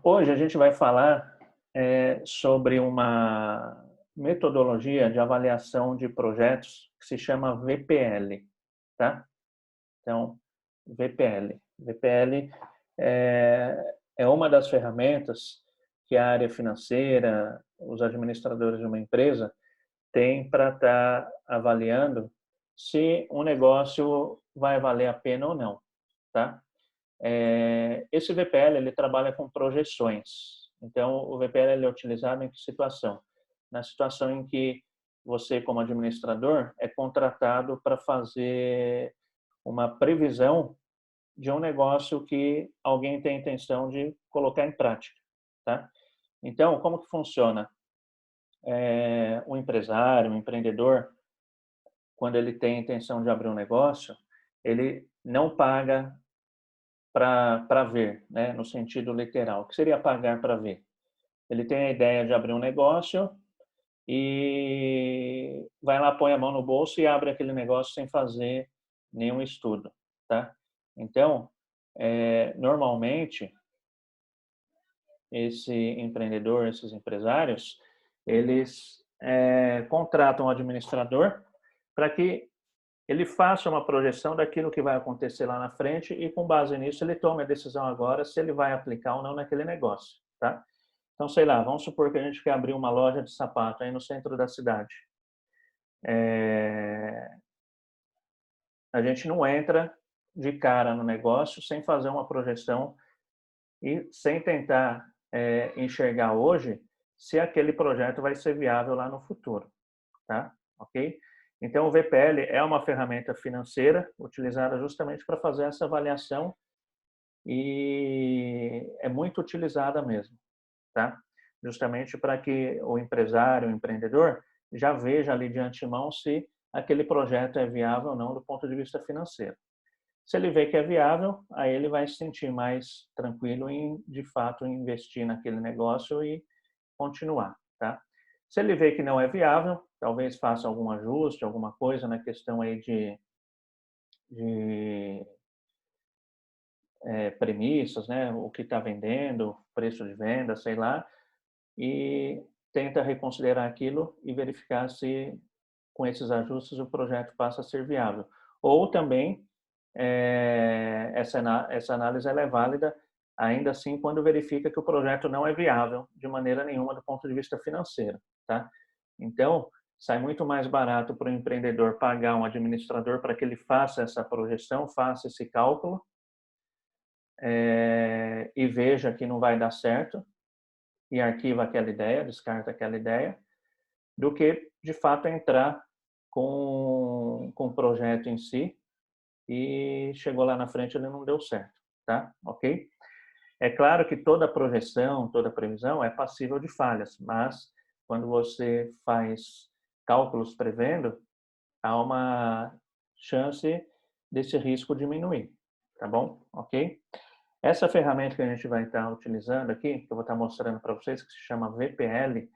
Hoje a gente vai falar sobre uma metodologia de avaliação de projetos que se chama VPL, tá? Então, VPL. VPL é uma das ferramentas que a área financeira, os administradores de uma empresa têm para estar avaliando se um negócio vai valer a pena ou não, tá? Esse VPL ele trabalha com projeções. Então, o VPL ele é utilizado em que situação? Na situação em que você, como administrador, é contratado para fazer uma previsão de um negócio que alguém tem a intenção de colocar em prática, tá? Então, como que funciona? Um empresário, um empreendedor, quando ele tem a intenção de abrir um negócio, ele não paga para ver, né, no sentido literal. O que seria pagar para ver? Ele tem a ideia de abrir um negócio e vai lá, põe a mão no bolso e abre aquele negócio sem fazer nenhum estudo, tá? Então, normalmente, esse empreendedor, esses empresários, eles contratam um administrador para que ele faça uma projeção daquilo que vai acontecer lá na frente e, com base nisso, ele tome a decisão agora se ele vai aplicar ou não naquele negócio, tá? Então, sei lá, vamos supor que a gente quer abrir uma loja de sapato aí no centro da cidade. A gente não entra de cara no negócio sem fazer uma projeção e sem tentar enxergar hoje se aquele projeto vai ser viável lá no futuro, tá? Ok? Então, o VPL é uma ferramenta financeira utilizada justamente para fazer essa avaliação e é muito utilizada mesmo, tá? Justamente para que o empresário, o empreendedor, já veja ali de antemão se aquele projeto é viável ou não do ponto de vista financeiro. Se ele vê que é viável, aí ele vai se sentir mais tranquilo em, de fato, investir naquele negócio e continuar, tá? Se ele vê que não é viável, talvez faça algum ajuste, alguma coisa na questão aí de premissas, né? O que está vendendo, preço de venda, sei lá, e tenta reconsiderar aquilo e verificar se com esses ajustes o projeto passa a ser viável. Ou também essa análise ela é válida ainda assim quando verifica que o projeto não é viável de maneira nenhuma do ponto de vista financeiro, tá? Então, sai muito mais barato para o empreendedor pagar um administrador para que ele faça essa projeção, faça esse cálculo e veja que não vai dar certo e arquiva aquela ideia, descarta aquela ideia, do que, de fato, entrar com o projeto em si e chegou lá na frente ele não deu certo, tá? Ok? É claro que toda projeção, toda previsão é passível de falhas, mas quando você faz cálculos prevendo, há uma chance desse risco diminuir, tá bom? Ok? Essa ferramenta que a gente vai estar utilizando aqui, que eu vou estar mostrando para vocês, que se chama VPL,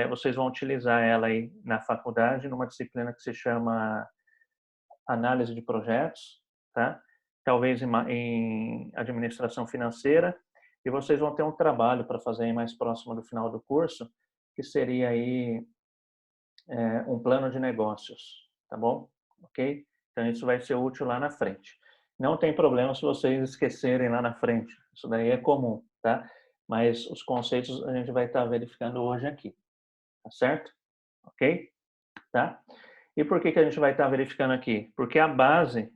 vocês vão utilizar ela aí na faculdade, numa disciplina que se chama análise de projetos, tá? Talvez em administração financeira, e vocês vão ter um trabalho para fazer aí mais próximo do final do curso, que seria aí um plano de negócios, tá bom? Ok? Então isso vai ser útil lá na frente. Não tem problema se vocês esquecerem lá na frente, isso daí é comum, tá? Mas os conceitos a gente vai estar verificando hoje aqui, tá certo? Ok? Tá? E por que que a gente vai estar verificando aqui? Porque a base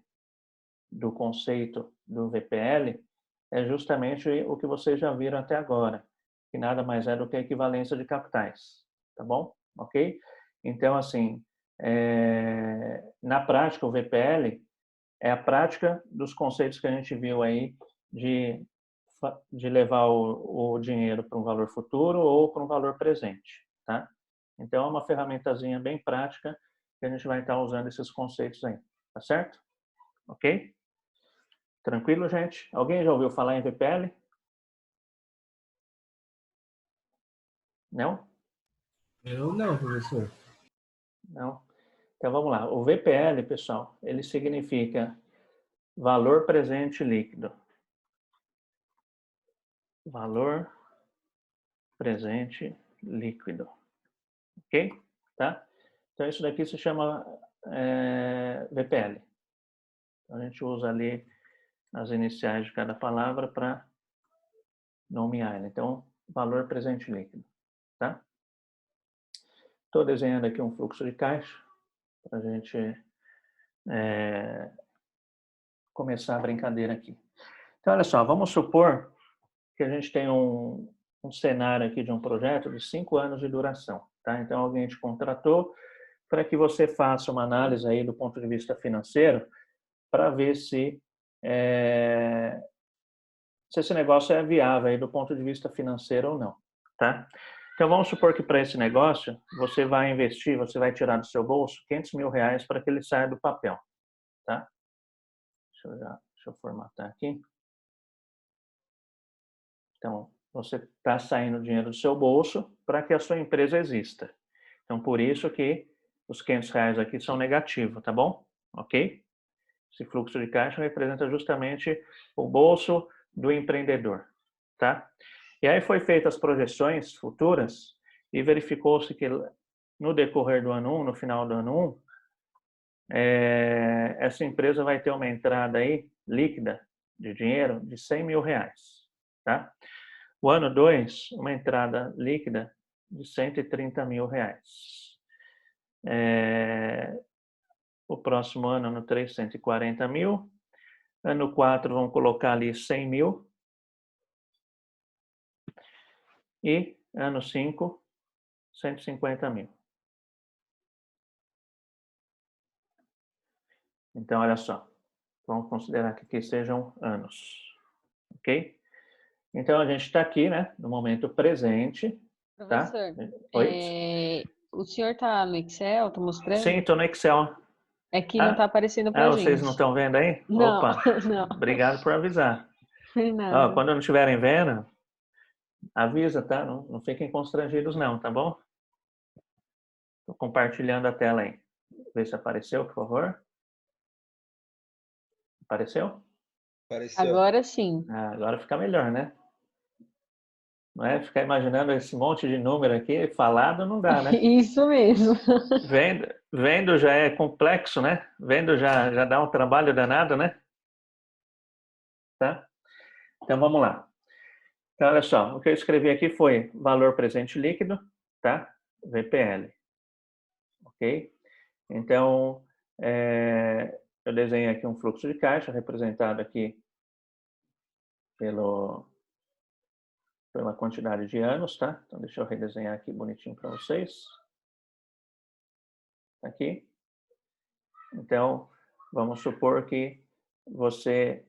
do conceito do VPL é justamente o que vocês já viram até agora, que nada mais é do que a equivalência de capitais, tá bom? Ok? Então, assim, na prática, o VPL é a prática dos conceitos que a gente viu aí de, de levar o dinheiro para um valor futuro ou para um valor presente, tá? Então, é uma ferramentazinha bem prática que a gente vai estar usando esses conceitos aí, tá certo? Ok? Tranquilo, gente? Alguém já ouviu falar em VPL? Não? Eu não, professor. Não? Então vamos lá. O VPL, pessoal, ele significa valor presente líquido. valor presente líquido. Ok? Tá? Então, isso daqui se chama VPL. Então, a gente usa ali as iniciais de cada palavra para nomear ele. Então, valor presente líquido. Tá? Estou desenhando aqui um fluxo de caixa para a gente começar a brincadeira aqui. Então, olha só, vamos supor que a gente tem um cenário aqui de um projeto de 5 anos de duração. Tá? Então, alguém te contratou para que você faça uma análise aí do ponto de vista financeiro para ver se esse negócio é viável aí do ponto de vista financeiro ou não. Tá? Então, vamos supor que para esse negócio, você vai investir, você vai tirar do seu bolso R$500 mil para que ele saia do papel. Tá? Deixa eu formatar aqui. Então, você está saindo dinheiro do seu bolso para que a sua empresa exista. Então, por isso que os R$500 aqui são negativos, tá bom? Ok? Esse fluxo de caixa representa justamente o bolso do empreendedor, tá? E aí foi feitas as projeções futuras e verificou-se que no decorrer do ano 1, no final do ano 1, essa empresa vai ter uma entrada aí líquida de dinheiro de R$100 mil, tá? O ano 2, uma entrada líquida de R$130 mil. O próximo ano, ano 3, 140 mil. Ano 4, vamos colocar ali 100 mil. E ano 5, 150 mil. Então, olha só. Vamos considerar que aqui sejam anos. Ok? Então, a gente está aqui, né? No momento presente. Tá? Professor, Oi? o senhor está no Excel? Está mostrando? Sim, estou no Excel. É que não está aparecendo para gente. Vocês não estão vendo aí? Não, Opa, não. obrigado por avisar. Não. Quando não estiverem vendo, avisa, tá? Não fiquem constrangidos não, tá bom? Estou compartilhando a tela aí. Vê se apareceu, por favor. Apareceu? Apareceu. Agora sim. Agora fica melhor, né? Não é? Ficar imaginando esse monte de número aqui, falado não dá, né? Isso mesmo. Vendo já é complexo, né? Vendo já dá um trabalho danado, né? Tá? Então, vamos lá. Então, olha só, o que eu escrevi aqui foi valor presente líquido, tá? VPL. Ok? Então, eu desenhei aqui um fluxo de caixa representado aqui pela quantidade de anos, tá? Então, deixa eu redesenhar aqui bonitinho para vocês. Aqui. Então, vamos supor que você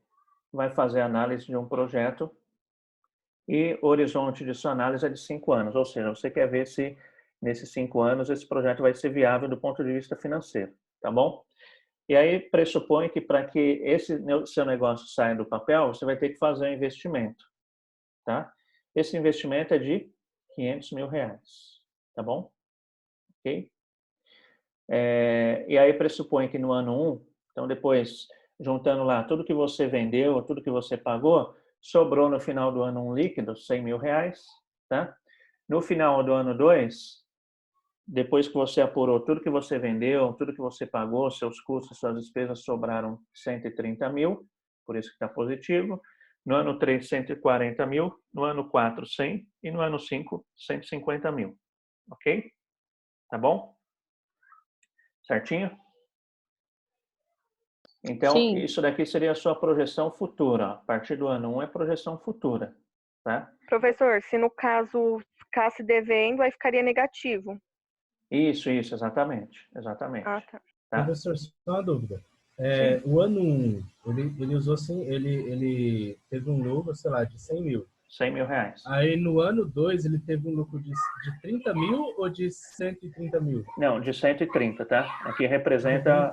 vai fazer análise de um projeto e o horizonte de sua análise é de 5 anos, ou seja, você quer ver se nesses 5 anos esse projeto vai ser viável do ponto de vista financeiro, tá bom? E aí pressupõe que para que esse seu negócio saia do papel, você vai ter que fazer um investimento, tá? Esse investimento é de R$500 mil, tá bom? Ok? E aí pressupõe que no ano 1, então depois, juntando lá tudo que você vendeu, tudo que você pagou, sobrou no final do ano 1 líquido, R$100 mil, tá? No final do ano 2, depois que você apurou tudo que você vendeu, tudo que você pagou, seus custos, suas despesas, sobraram 130 mil, por isso que está positivo. No ano 3, 140 mil. No ano 4, 100. E no ano 5, 150 mil. Ok? Tá bom? Certinho? Então, Sim. isso daqui seria a sua projeção futura. A partir do ano 1 é projeção futura. Tá? Professor, se no caso ficasse devendo, aí ficaria negativo. Isso, exatamente. Exatamente. Ah, tá. Tá? Professor, só uma dúvida. Sim. O ano 1, ele usou assim, ele teve um lucro, sei lá, de R$100 mil. R$100 mil. Aí no ano 2 ele teve um lucro de 30 mil ou de 130 mil? Não, de 130, tá? Aqui representa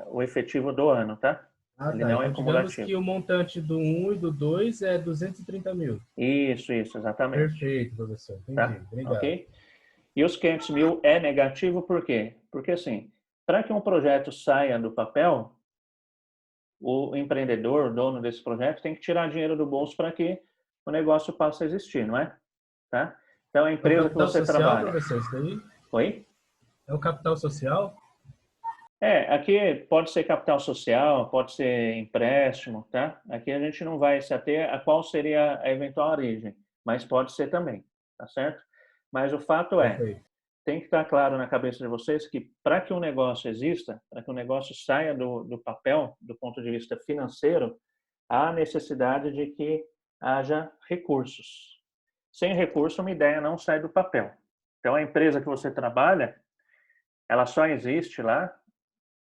o efetivo do ano, tá? Ele Tá. não é Então, digamos acumulativo. que o montante do 1 e do 2 é 230 mil. Isso, exatamente. Perfeito, professor. Entendi. Tá? Obrigado. Ok? E os 500 mil é negativo por quê? Porque, assim, para que um projeto saia do papel, o empreendedor, o dono desse projeto, tem que tirar dinheiro do bolso para que o negócio passa a existir, não é? Tá? Então, a É o empresa que capital você social, trabalha... professor, isso daí? Oi? É o capital social? Aqui pode ser capital social, pode ser empréstimo, tá? Aqui a gente não vai se ater a qual seria a eventual origem, mas pode ser também, tá certo? Mas o fato é, Perfeito. tem que estar claro na cabeça de vocês que para que um negócio exista, para que um negócio saia do papel, do ponto de vista financeiro, há necessidade de que haja recursos. Sem recurso, uma ideia não sai do papel. Então, a empresa que você trabalha, ela só existe lá.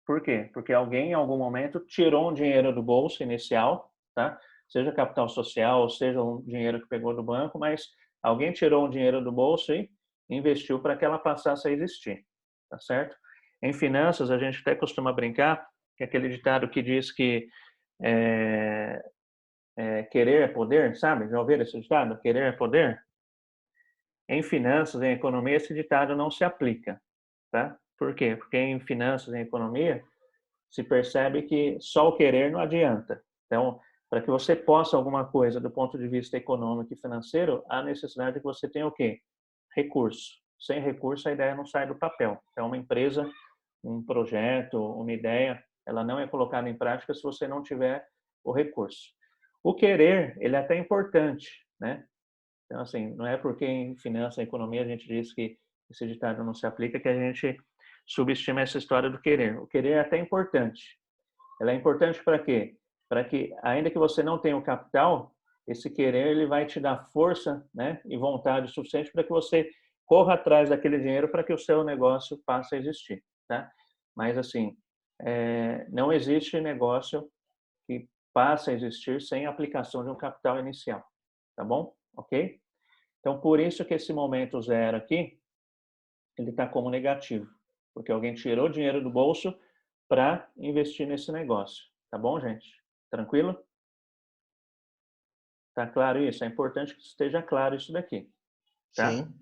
Por quê? Porque alguém, em algum momento, tirou um dinheiro do bolso inicial, tá? Seja capital social, ou seja um dinheiro que pegou do banco, mas alguém tirou um dinheiro do bolso e investiu para que ela passasse a existir, tá certo? Em finanças, a gente até costuma brincar, que é aquele ditado que diz que querer é poder, sabe? Já ouviram esse ditado? Querer é poder? Em finanças, em economia, esse ditado não se aplica, tá? Por quê? Porque em finanças, em economia, se percebe que só o querer não adianta. Então, para que você possa alguma coisa do ponto de vista econômico e financeiro, há necessidade de que você tenha o quê? Recurso. Sem recurso, a ideia não sai do papel. Então, uma empresa, um projeto, uma ideia, ela não é colocada em prática se você não tiver o recurso. O querer, ele é até importante, né? Então, assim, não é porque em finanças e economia a gente diz que esse ditado não se aplica que a gente subestima essa história do querer. O querer é até importante. Ela é importante para quê? Para que, ainda que você não tenha o capital, esse querer ele vai te dar força, né, e vontade suficiente para que você corra atrás daquele dinheiro para que o seu negócio passe a existir, tá? Mas, assim, não existe negócio que passe a existir sem a aplicação de um capital inicial, tá bom? Ok? Então, por isso que esse momento zero aqui, ele está como negativo, porque alguém tirou dinheiro do bolso para investir nesse negócio. Tá bom, gente? Tranquilo? Tá claro isso? É importante que esteja claro isso daqui. Tá? Sim.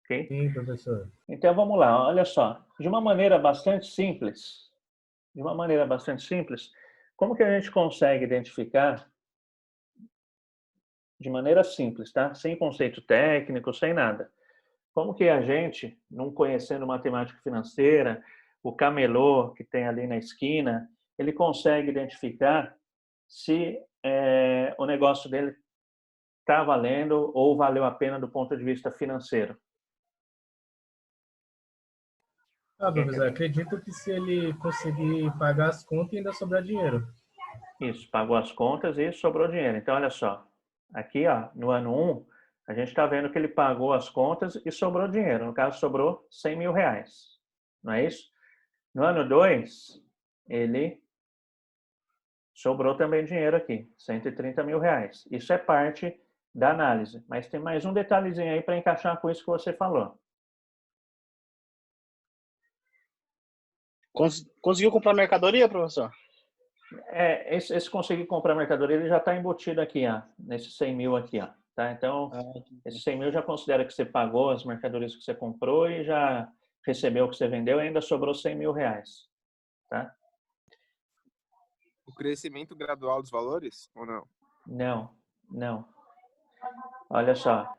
Ok? Sim, professor. Então, vamos lá. Olha só. De uma maneira bastante simples, como que a gente consegue identificar de maneira simples, tá? Sem conceito técnico, sem nada. Como que a gente, não conhecendo matemática financeira, o camelô que tem ali na esquina, ele consegue identificar se o negócio dele está valendo ou valeu a pena do ponto de vista financeiro? Professor, acredito que se ele conseguir pagar as contas, ainda sobrar dinheiro. Isso, pagou as contas e sobrou dinheiro. Então, olha só, aqui ó, no ano 1, a gente está vendo que ele pagou as contas e sobrou dinheiro. No caso, sobrou 100 mil reais. Não é isso? No ano 2, ele sobrou também dinheiro aqui, 130 mil reais. Isso é parte da análise. Mas tem mais um detalhezinho aí para encaixar com isso que você falou. Conseguiu comprar mercadoria, professor? Esse conseguir comprar mercadoria, ele já está embutido aqui, ó, nesse 100 mil aqui, ó, tá? Então, esse 100 mil já considera que você pagou as mercadorias que você comprou e já recebeu o que você vendeu e ainda sobrou 100 mil reais, tá? O crescimento gradual dos valores ou não? Não. Olha só,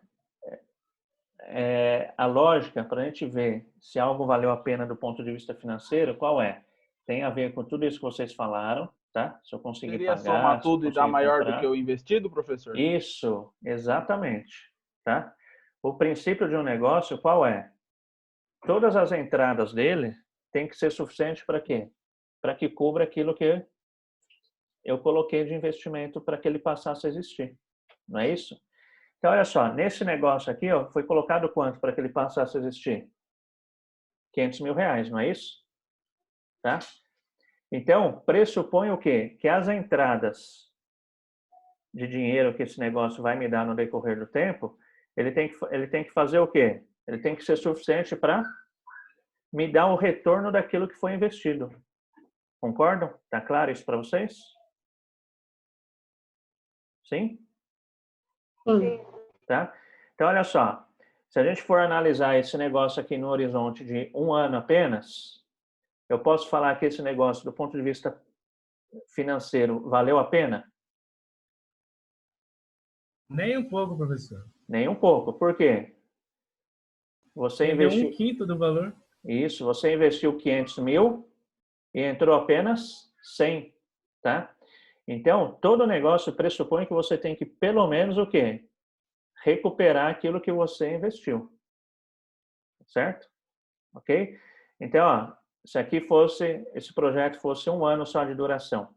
a lógica para a gente ver se algo valeu a pena do ponto de vista financeiro, qual é? Tem a ver com tudo isso que vocês falaram, tá? Se eu conseguir Seria pagar, somar se eu tudo e dar conseguir maior do comprar. que o investido, professor? Isso, exatamente, tá? O princípio de um negócio qual é? Todas as entradas dele tem que ser suficiente para quê? Para que cubra aquilo que eu coloquei de investimento para que ele passasse a existir. Não é isso? Então, olha só, nesse negócio aqui, ó, foi colocado quanto para que ele passasse a existir? 500 mil reais, não é isso? Tá? Então, pressupõe o quê? Que as entradas de dinheiro que esse negócio vai me dar no decorrer do tempo, ele tem que fazer o quê? Ele tem que ser suficiente para me dar o retorno daquilo que foi investido. Concordam? Tá claro isso para vocês? Sim? Sim. Tá? Então, olha só. Se a gente for analisar esse negócio aqui no horizonte de 1 ano apenas, eu posso falar que esse negócio, do ponto de vista financeiro, valeu a pena? Nem um pouco, professor. Nem um pouco. Por quê? Você Perdeu investiu... 1/5 do valor. Isso, você investiu 500 mil e entrou apenas 100, tá? Então, todo negócio pressupõe que você tem que, pelo menos, o quê? Recuperar aquilo que você investiu. Certo? Ok? Então, ó, se esse projeto fosse 1 ano só de duração,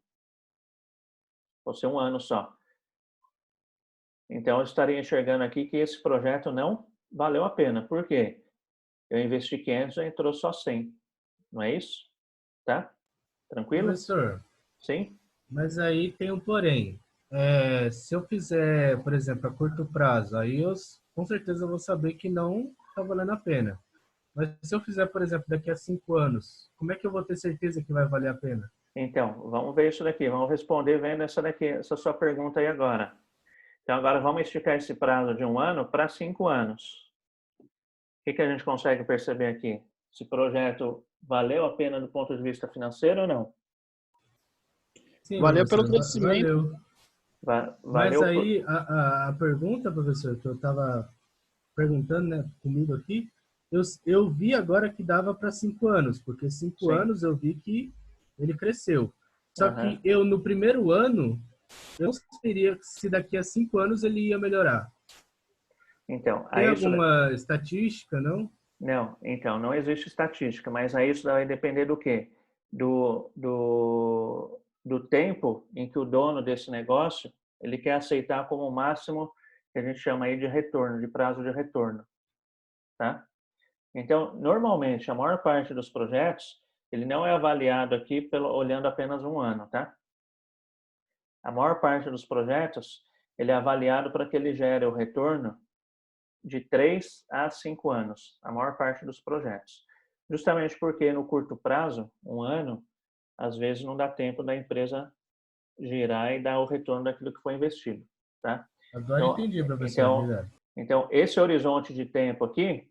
fosse 1 ano só, então eu estaria enxergando aqui que esse projeto não valeu a pena. Por quê? Eu investi 500 e entrou só 100. Não é isso? Tá? Tranquilo? Professor, Sim? mas aí tem um porém. Se eu fizer, por exemplo, a curto prazo, aí eu com certeza vou saber que não está valendo a pena. Mas se eu fizer, por exemplo, daqui a 5 anos, como é que eu vou ter certeza que vai valer a pena? Então, vamos ver isso daqui. Vamos responder vendo essa sua pergunta aí agora. Então, agora vamos esticar esse prazo de 1 ano para 5 anos. O que a gente consegue perceber aqui? Esse projeto valeu a pena do ponto de vista financeiro ou não? Sim, Valeu pelo professor, crescimento. valeu. Mas Valeu aí a pergunta, professor, que eu estava perguntando, né, comigo aqui, eu vi agora que dava para 5 anos, porque 5 Sim. anos eu vi que ele cresceu. Só que Aham. eu, no primeiro ano, eu não saberia se daqui a 5 anos ele ia melhorar. Então, Tem aí isso... alguma estatística, não? Não, então, não existe estatística, mas aí isso vai depender do quê? Do tempo em que o dono desse negócio, ele quer aceitar como máximo, que a gente chama aí de retorno, de prazo de retorno, tá? Então, normalmente, a maior parte dos projetos, ele não é avaliado aqui olhando apenas 1 ano, tá? A maior parte dos projetos, ele é avaliado para que ele gere o retorno de 3 a 5 anos, a maior parte dos projetos. Justamente porque no curto prazo, 1 ano, às vezes não dá tempo da empresa girar e dar o retorno daquilo que foi investido, tá? Agora entendi, professor, Então, obrigado. então esse horizonte de tempo aqui,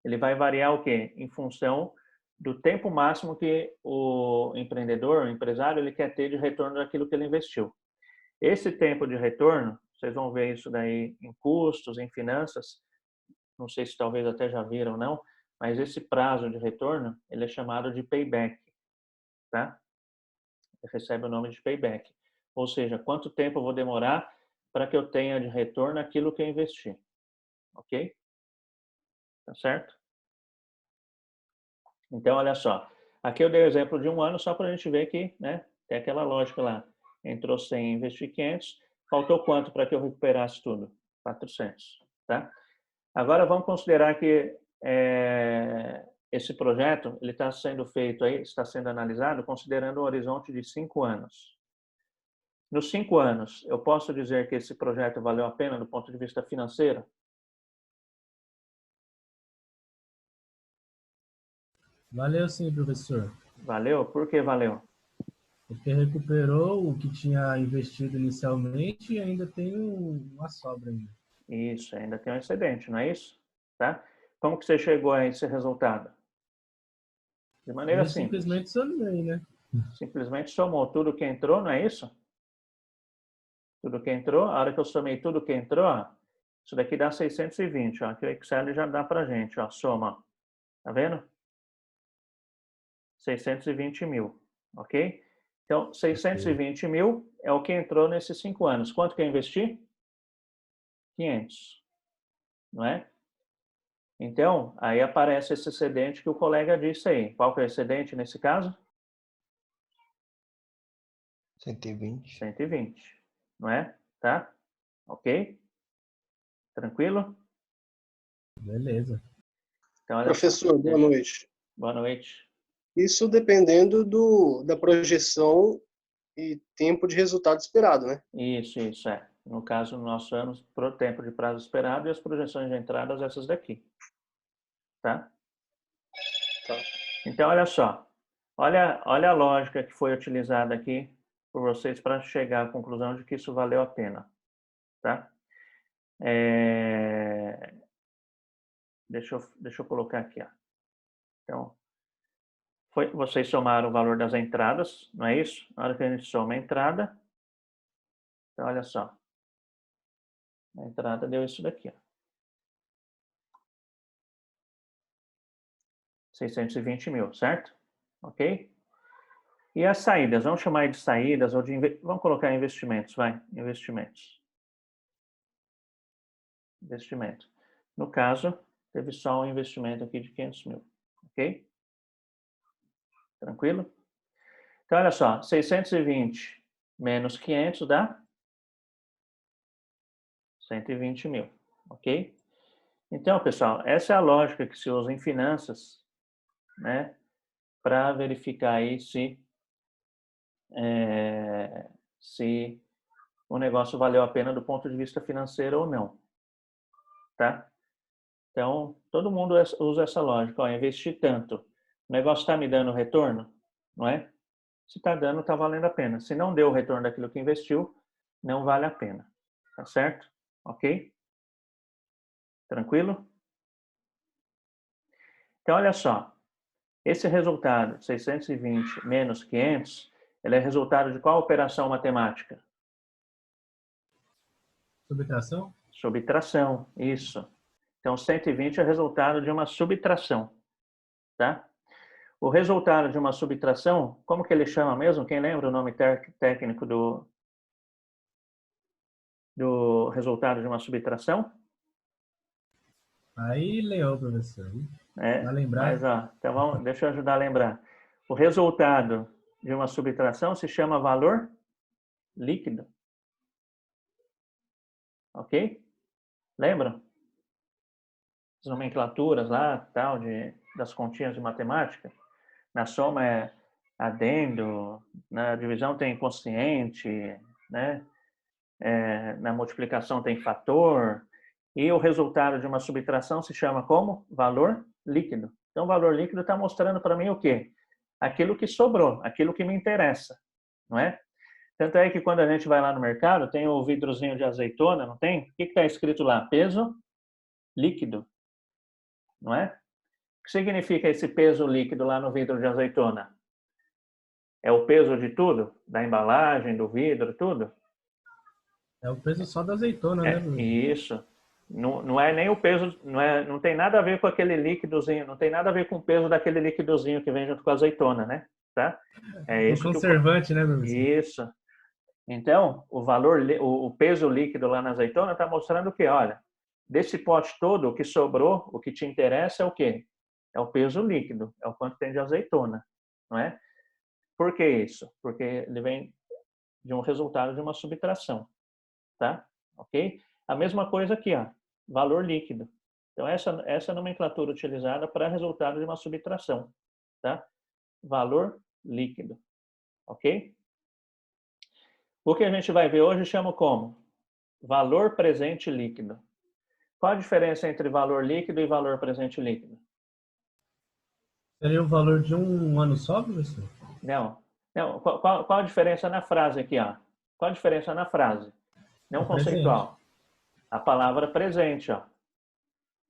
ele vai variar o quê? Em função do tempo máximo que o empreendedor, o empresário, ele quer ter de retorno daquilo que ele investiu. Esse tempo de retorno, vocês vão ver isso daí em custos, em finanças, não sei se talvez até já viram ou não, mas esse prazo de retorno, ele é chamado de payback, tá? Ele recebe o nome de payback. Ou seja, quanto tempo eu vou demorar para que eu tenha de retorno aquilo que eu investi. Ok? Tá certo? Então, olha só. Aqui eu dei o exemplo de 1 ano só para a gente ver que, né, tem aquela lógica lá. Entrou 100, investi 500. Faltou quanto para que eu recuperasse tudo? 400, tá? Agora vamos considerar que esse projeto ele está sendo feito aí, está sendo analisado considerando um horizonte de 5 anos. Nos 5 anos, eu posso dizer que esse projeto valeu a pena do ponto de vista financeiro? Valeu sim, professor. Valeu? Por que valeu? Porque recuperou o que tinha investido inicialmente e ainda tem uma sobra ainda. Isso, ainda tem um excedente, não é isso? Tá? Como que você chegou a esse resultado? De maneira Eu simples. simplesmente somei, né? Simplesmente somou tudo que entrou, não é isso? Tudo que entrou, a hora que eu somei tudo que entrou, ó, isso daqui dá 620, ó. Aqui o Excel já dá pra gente, ó, soma. Tá vendo? 620 mil, ok? Então, 620 mil é o que entrou nesses 5 anos. Quanto que eu investi? 500, não é? Então, aí aparece esse excedente que o colega disse aí. Qual que é o excedente nesse caso? 120. 120, não é? Tá? Ok? Tranquilo? Beleza. Então, olha só. Professor, boa noite. Boa noite. Isso dependendo da projeção e tempo de resultado esperado, né? Isso, é. No caso, no nosso ano, pro tempo de prazo esperado e as projeções de entradas, essas daqui. Tá? Tá. Então, olha só. Olha a lógica que foi utilizada aqui por vocês para chegar à conclusão de que isso valeu a pena. Tá? Deixa eu colocar aqui. Ó. Então, vocês somaram o valor das entradas, não é isso? Na hora que a gente soma a entrada, então olha só. A entrada deu isso daqui, ó. 620 mil, certo? Ok? E as saídas, vamos chamar de saídas ou de... Vamos colocar investimentos, vai. Investimentos. Investimento. No caso, teve só um investimento aqui de 500 mil. Ok? Tranquilo? Então, olha só. 620 menos 500 dá 120 mil. Ok? Então, pessoal, essa é a lógica que se usa em finanças, né? Para verificar aí se o negócio valeu a pena do ponto de vista financeiro ou não, tá? Então, todo mundo usa essa lógica, ó, investir tanto, o negócio está me dando retorno, não é? Se está dando, está valendo a pena. Se não deu o retorno daquilo que investiu, não vale a pena, tá certo? Ok? Tranquilo? Então, olha só, esse resultado, 620 menos 500, ele é resultado de qual operação matemática? Subtração? Subtração, isso. Então, 120 é resultado de uma subtração, tá? O resultado de uma subtração, como que ele chama mesmo? Quem lembra o nome técnico do resultado de uma subtração? Aí leu, professor. Vai lembrar? Mas, ó, então deixa eu ajudar a lembrar. O resultado de uma subtração se chama valor líquido. Ok? Lembram? As nomenclaturas lá, tal, das continhas de matemática. Na soma é adendo, na divisão tem quociente, né? Na multiplicação tem fator, e o resultado de uma subtração se chama como? Valor líquido. Então, o valor líquido está mostrando para mim o quê? Aquilo que sobrou, aquilo que me interessa, não é? Tanto é que quando a gente vai lá no mercado, tem o vidrozinho de azeitona, não tem? O que está escrito lá? Peso líquido, não é? O que significa esse peso líquido lá no vidro de azeitona? É o peso de tudo? Da embalagem, do vidro, tudo? É o peso só da azeitona, né, professor? Isso. Não é nem o peso, não tem nada a ver com aquele líquidozinho, não tem nada a ver com o peso daquele líquidozinho que vem junto com a azeitona, né? Tá? É O isso conservante, né, professor? Isso. Então, o peso líquido lá na azeitona está mostrando o quê? Olha, desse pote todo, o que sobrou, o que te interessa é o quê? É o peso líquido, é o quanto tem de azeitona, não é? Por que isso? Porque ele vem de um resultado de uma subtração, tá? Ok? A mesma coisa aqui, ó, valor líquido. Então, essa nomenclatura utilizada para resultado de uma subtração, tá? Valor líquido, ok? O que a gente vai ver hoje chama como? Valor presente líquido. Qual a diferença entre valor líquido e valor presente líquido? Seria o valor de um ano só, professor? Não. Qual a diferença na frase aqui, ó? Qual a diferença na frase? Não O presente. conceitual. A palavra presente, ó.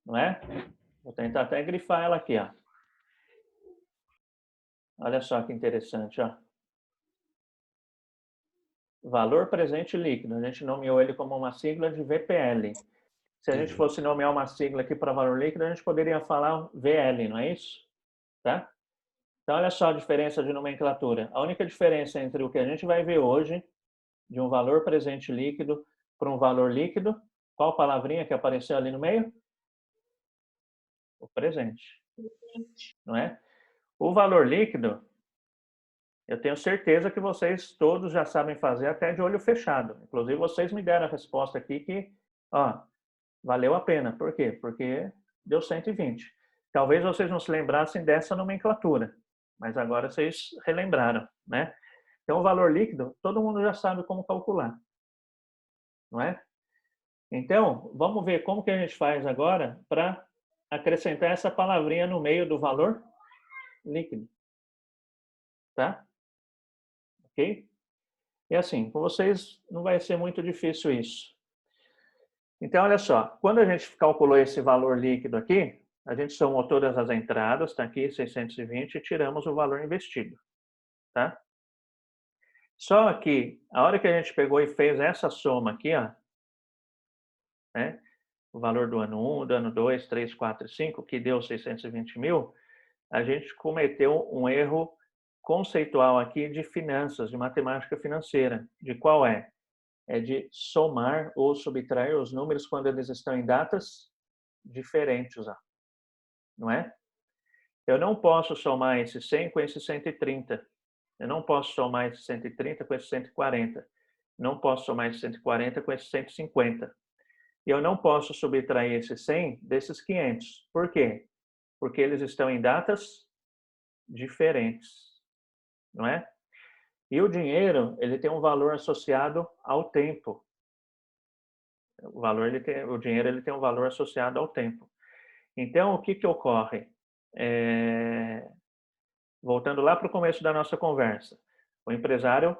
Não é? Vou tentar até grifar ela aqui, ó. Olha só que interessante, ó. Valor presente líquido. A gente nomeou ele como uma sigla de VPL. Se a gente fosse nomear uma sigla aqui para valor líquido, a gente poderia falar VL, não é isso? Tá? Então, olha só a diferença de nomenclatura. A única diferença entre o que a gente vai ver hoje, de um valor presente líquido para um valor líquido, qual palavrinha que apareceu ali no meio? O presente. Não é? O valor líquido, eu tenho certeza que vocês todos já sabem fazer até de olho fechado. Inclusive, vocês me deram a resposta aqui que, ó, valeu a pena. Por quê? Porque deu 120. Talvez vocês não se lembrassem dessa nomenclatura, mas agora vocês relembraram, né? Então, o valor líquido, todo mundo já sabe como calcular, não é? Então, vamos ver como que a gente faz agora para acrescentar essa palavrinha no meio do valor líquido, tá? Ok? E assim, com vocês não vai ser muito difícil isso. Então, olha só, quando a gente calculou esse valor líquido aqui, a gente somou todas as entradas, está aqui 620, e tiramos o valor investido, tá? Só que, a hora que a gente pegou e fez essa soma aqui, ó, né? O valor do ano 1, do ano 2, 3, 4 e 5, que deu 620 mil, a gente cometeu um erro conceitual aqui de finanças, de matemática financeira. De qual é? É de somar ou subtrair os números quando eles estão em datas diferentes, ó. Não é? Eu não posso somar esse 100 com esse 130. Eu não posso somar esse 130 com esse 140. Não posso somar esse 140 com esse 150. E eu não posso subtrair esse 100 desses 500. Por quê? Porque eles estão em datas diferentes, não é? E o dinheiro, ele tem um valor associado ao tempo. O dinheiro ele tem um valor associado ao tempo. Então, o que que ocorre? Voltando lá para o começo da nossa conversa, o empresário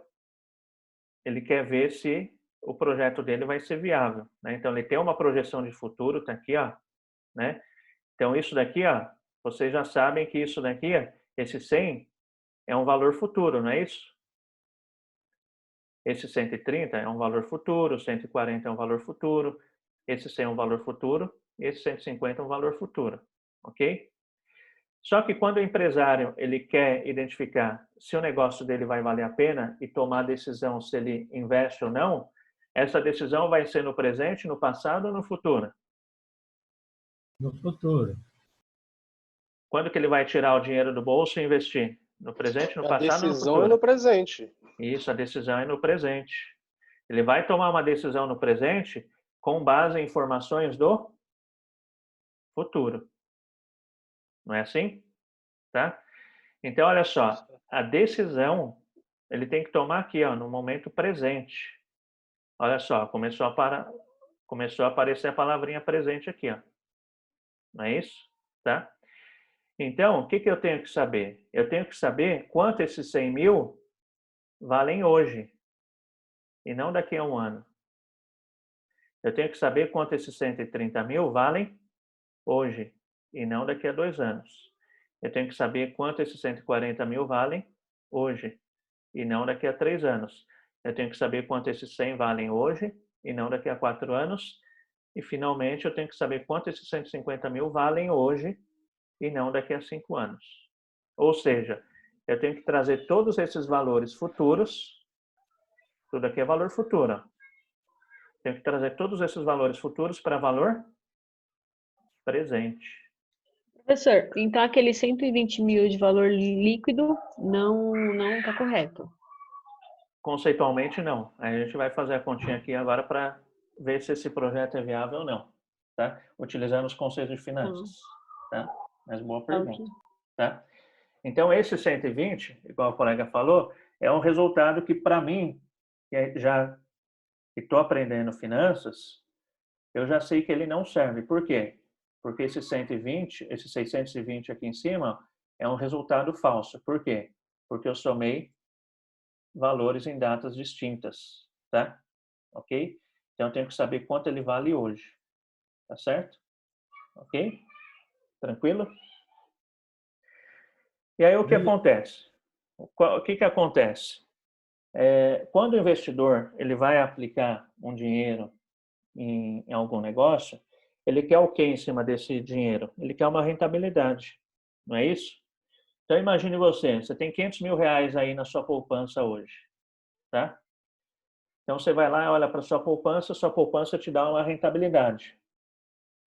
ele quer ver se o projeto dele vai ser viável, né? Então, ele tem uma projeção de futuro, tá aqui, ó, né? Então, isso daqui, ó, vocês já sabem que isso daqui, esse 100 é um valor futuro, não é isso? Esse 130 é um valor futuro, 140 é um valor futuro, esse 100 é um valor futuro, esse 150 é um valor futuro, ok? Só que quando o empresário ele quer identificar se o negócio dele vai valer a pena e tomar a decisão se ele investe ou não, essa decisão vai ser no presente, no passado ou no futuro? No futuro. Quando que ele vai tirar o dinheiro do bolso e investir? No presente, no A passado ou no decisão futuro? é no presente. Isso, a decisão é no presente. Ele vai tomar uma decisão no presente com base em informações do futuro. Não é assim? Tá? Então, olha só, a decisão ele tem que tomar aqui, ó, no momento presente. Olha só, começou a aparecer a palavrinha presente aqui, ó. Não é isso? Tá? Então, o que que eu tenho que saber? Eu tenho que saber quanto esses 100 mil valem hoje e não daqui a um ano. Eu tenho que saber quanto esses 130 mil valem hoje e não daqui a 2 anos. Eu tenho que saber quanto esses 140 mil valem hoje e não daqui a 3 anos. Eu tenho que saber quanto esses 100 valem hoje e não daqui a 4 anos. E, finalmente, eu tenho que saber quanto esses 150 mil valem hoje e não daqui a 5 anos. Ou seja, eu tenho que trazer todos esses valores futuros, tudo aqui é valor futuro. Tenho que trazer todos esses valores futuros para valor presente. Professor, então aquele 120 mil de valor líquido não está correto. Conceitualmente, não. Aí a gente vai fazer a continha aqui agora para ver se esse projeto é viável ou não. Tá? Utilizando os conceitos de finanças. Tá? Mas boa pergunta. Tá? Então, esse 120, igual o colega falou, é um resultado que, para mim, que já estou aprendendo finanças, eu já sei que ele não serve. Por quê? Porque esse 120, esse 620 aqui em cima, é um resultado falso. Por quê? Porque eu somei valores em datas distintas, tá? Ok? Então, eu tenho que saber quanto ele vale hoje. Tá certo? Ok? Tranquilo? E aí, o que acontece? O que acontece? Quando o investidor ele vai aplicar um dinheiro em algum negócio, ele quer o que em cima desse dinheiro? Ele quer uma rentabilidade, não é isso? Então, imagine você tem 500 mil reais aí na sua poupança hoje, tá? Então, você vai lá, olha para sua poupança te dá uma rentabilidade.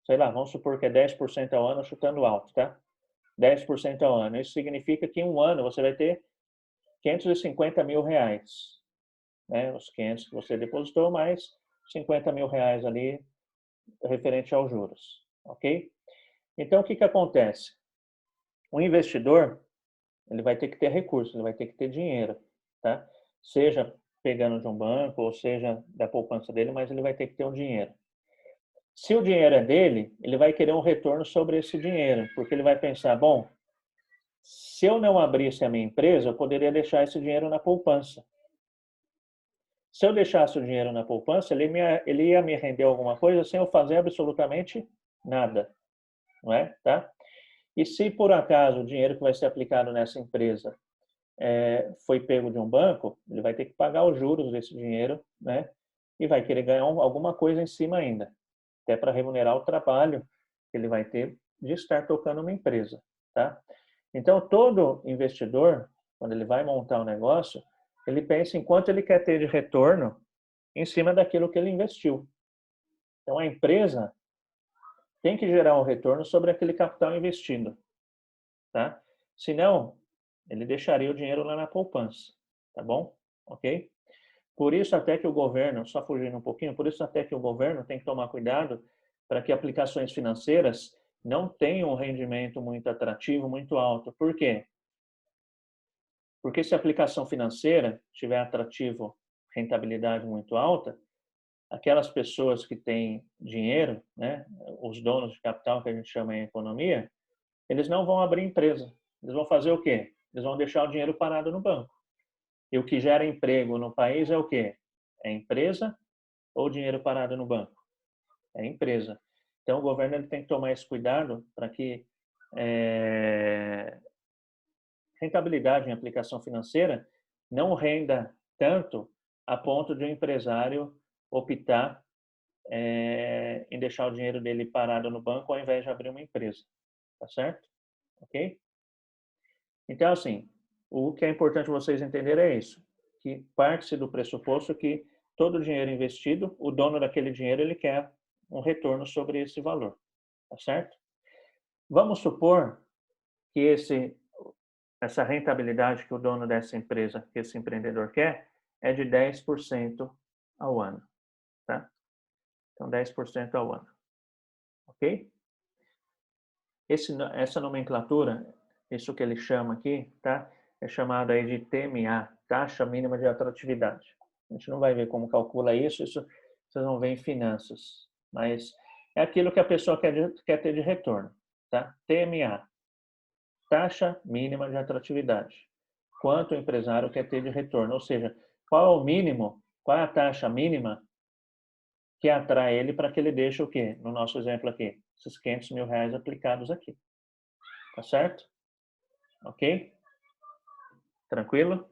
Sei lá, vamos supor que é 10% ao ano, chutando alto, tá? 10% ao ano. Isso significa que em um ano você vai ter 550 mil reais. Né? Os 500 que você depositou, mais 50 mil reais ali referente aos juros. Ok? Então, o que que acontece? O investidor, ele vai ter que ter recursos, ele vai ter que ter dinheiro, tá? Seja pegando de um banco, ou seja da poupança dele, mas ele vai ter que ter um dinheiro. Se o dinheiro é dele, ele vai querer um retorno sobre esse dinheiro, porque ele vai pensar, bom, se eu não abrisse a minha empresa, eu poderia deixar esse dinheiro na poupança. Se eu deixasse o dinheiro na poupança, ele ia me render alguma coisa sem eu fazer absolutamente nada, não é? Tá? E se por acaso o dinheiro que vai ser aplicado nessa empresa foi pego de um banco, ele vai ter que pagar os juros desse dinheiro, né? E vai querer ganhar alguma coisa em cima ainda. até para remunerar o trabalho que ele vai ter de estar tocando uma empresa, tá? Então, todo investidor, quando ele vai montar um negócio, ele pensa em quanto ele quer ter de retorno em cima daquilo que ele investiu. Então, a empresa tem que gerar um retorno sobre aquele capital investido, tá? Senão, ele deixaria o dinheiro lá na poupança, tá bom? Ok? Por isso até que o governo, só fugindo um pouquinho, por isso até que o governo tem que tomar cuidado para que aplicações financeiras não tenham um rendimento muito atrativo, muito alto. Por quê? Porque se a aplicação financeira tiver atrativo, rentabilidade muito alta, aquelas pessoas que têm dinheiro, né, os donos de capital que a gente chama em economia, eles não vão abrir empresa. Eles vão fazer o quê? Eles vão deixar o dinheiro parado no banco. E o que gera emprego no país é o quê? É empresa ou dinheiro parado no banco? É empresa. Então, o governo ele tem que tomar esse cuidado para que rentabilidade em aplicação financeira não renda tanto a ponto de um empresário optar em deixar o dinheiro dele parado no banco ao invés de abrir uma empresa. Tá certo? Ok? Então, assim, o que é importante vocês entenderem é isso, que parte-se do pressuposto que todo o dinheiro investido, o dono daquele dinheiro, ele quer um retorno sobre esse valor. Tá certo? Vamos supor que essa rentabilidade que o dono dessa empresa, que esse empreendedor quer, é de 10% ao ano. Tá? Então, 10% ao ano. Ok? Essa nomenclatura, isso que ele chama aqui, tá? É chamado aí de TMA, taxa mínima de atratividade. A gente não vai ver como calcula isso vocês vão ver em finanças, mas é aquilo que a pessoa quer ter de retorno, tá? TMA, taxa mínima de atratividade. Quanto o empresário quer ter de retorno, ou seja, qual é o mínimo, qual é a taxa mínima que atrai ele para que ele deixe o quê? No nosso exemplo aqui, esses R$ 500.000 aplicados aqui. Tá certo? Ok? Tranquilo?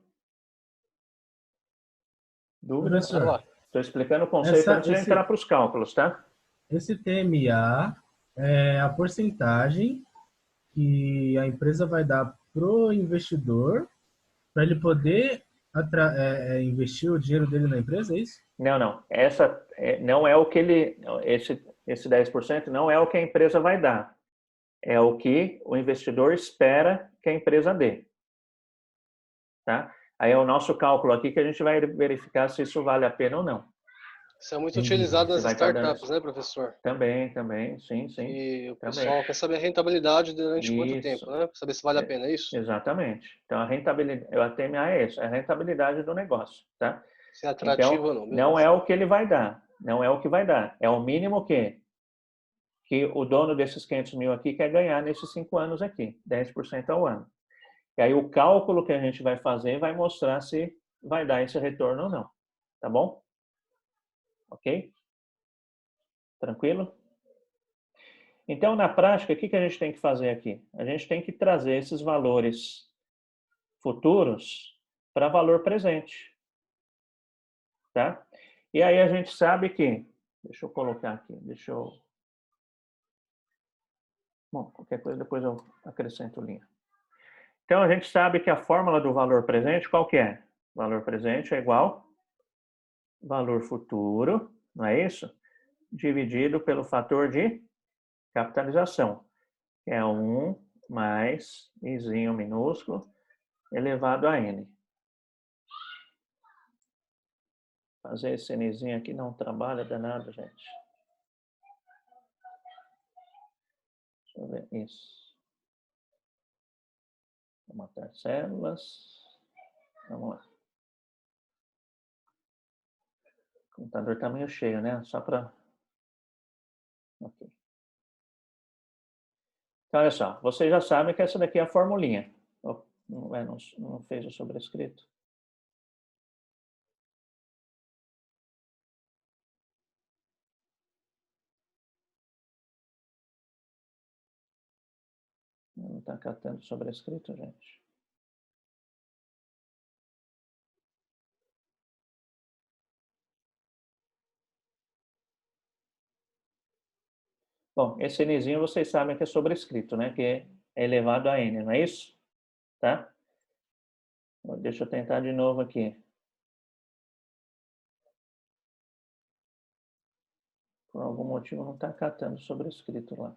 Dúvidas? Professor, Estou explicando o conceito antes de esse, entrar para os cálculos, tá? esse TMA é a porcentagem que a empresa vai dar pro investidor para ele poder investir o dinheiro dele na empresa, é isso? Não. Essa não é o que esse 10% não é o que a empresa vai dar. É o que o investidor espera que a empresa dê. Tá? Aí é o nosso cálculo aqui que a gente vai verificar se isso vale a pena ou não. Isso é muito Entendi. utilizado Você nas vai estar dando startups, né, professor? Também, sim, Que o também. pessoal quer saber a rentabilidade durante quanto Isso. tempo, né? Para saber se vale a pena, é isso? Exatamente. Então, a rentabilidade, a TMA é isso, é a rentabilidade do negócio, tá? Se é atrativo Então, ou não, não beleza. é o que ele vai dar, não é o que vai dar, é o mínimo que o dono desses 500 mil aqui quer ganhar nesses 5 anos aqui, 10% ao ano. E aí o cálculo que a gente vai fazer vai mostrar se vai dar esse retorno ou não, tá bom? Ok? Tranquilo? Então, na prática, o que a gente tem que fazer aqui? A gente tem que trazer esses valores futuros para valor presente, tá? E aí a gente sabe que, deixa eu colocar aqui, bom, qualquer coisa depois eu acrescento linha. Então a gente sabe que a fórmula do valor presente qual que é? Valor presente é igual valor futuro, não é isso? Dividido pelo fator de capitalização, que é 1 mais izinho minúsculo elevado a n. Fazer esse nzinho aqui não trabalha danado, gente. Deixa eu ver isso. Vou matar células. Vamos lá. O computador está meio cheio, né? Só para... Ok. Então, olha só. Vocês já sabem que essa daqui é a formulinha. Oh, não fez o sobrescrito. Não está catando sobrescrito, gente. Bom, esse Nzinho vocês sabem que é sobrescrito, né? Que é elevado a N, não é isso? Tá? Deixa eu tentar de novo aqui. Por algum motivo não está catando sobrescrito lá.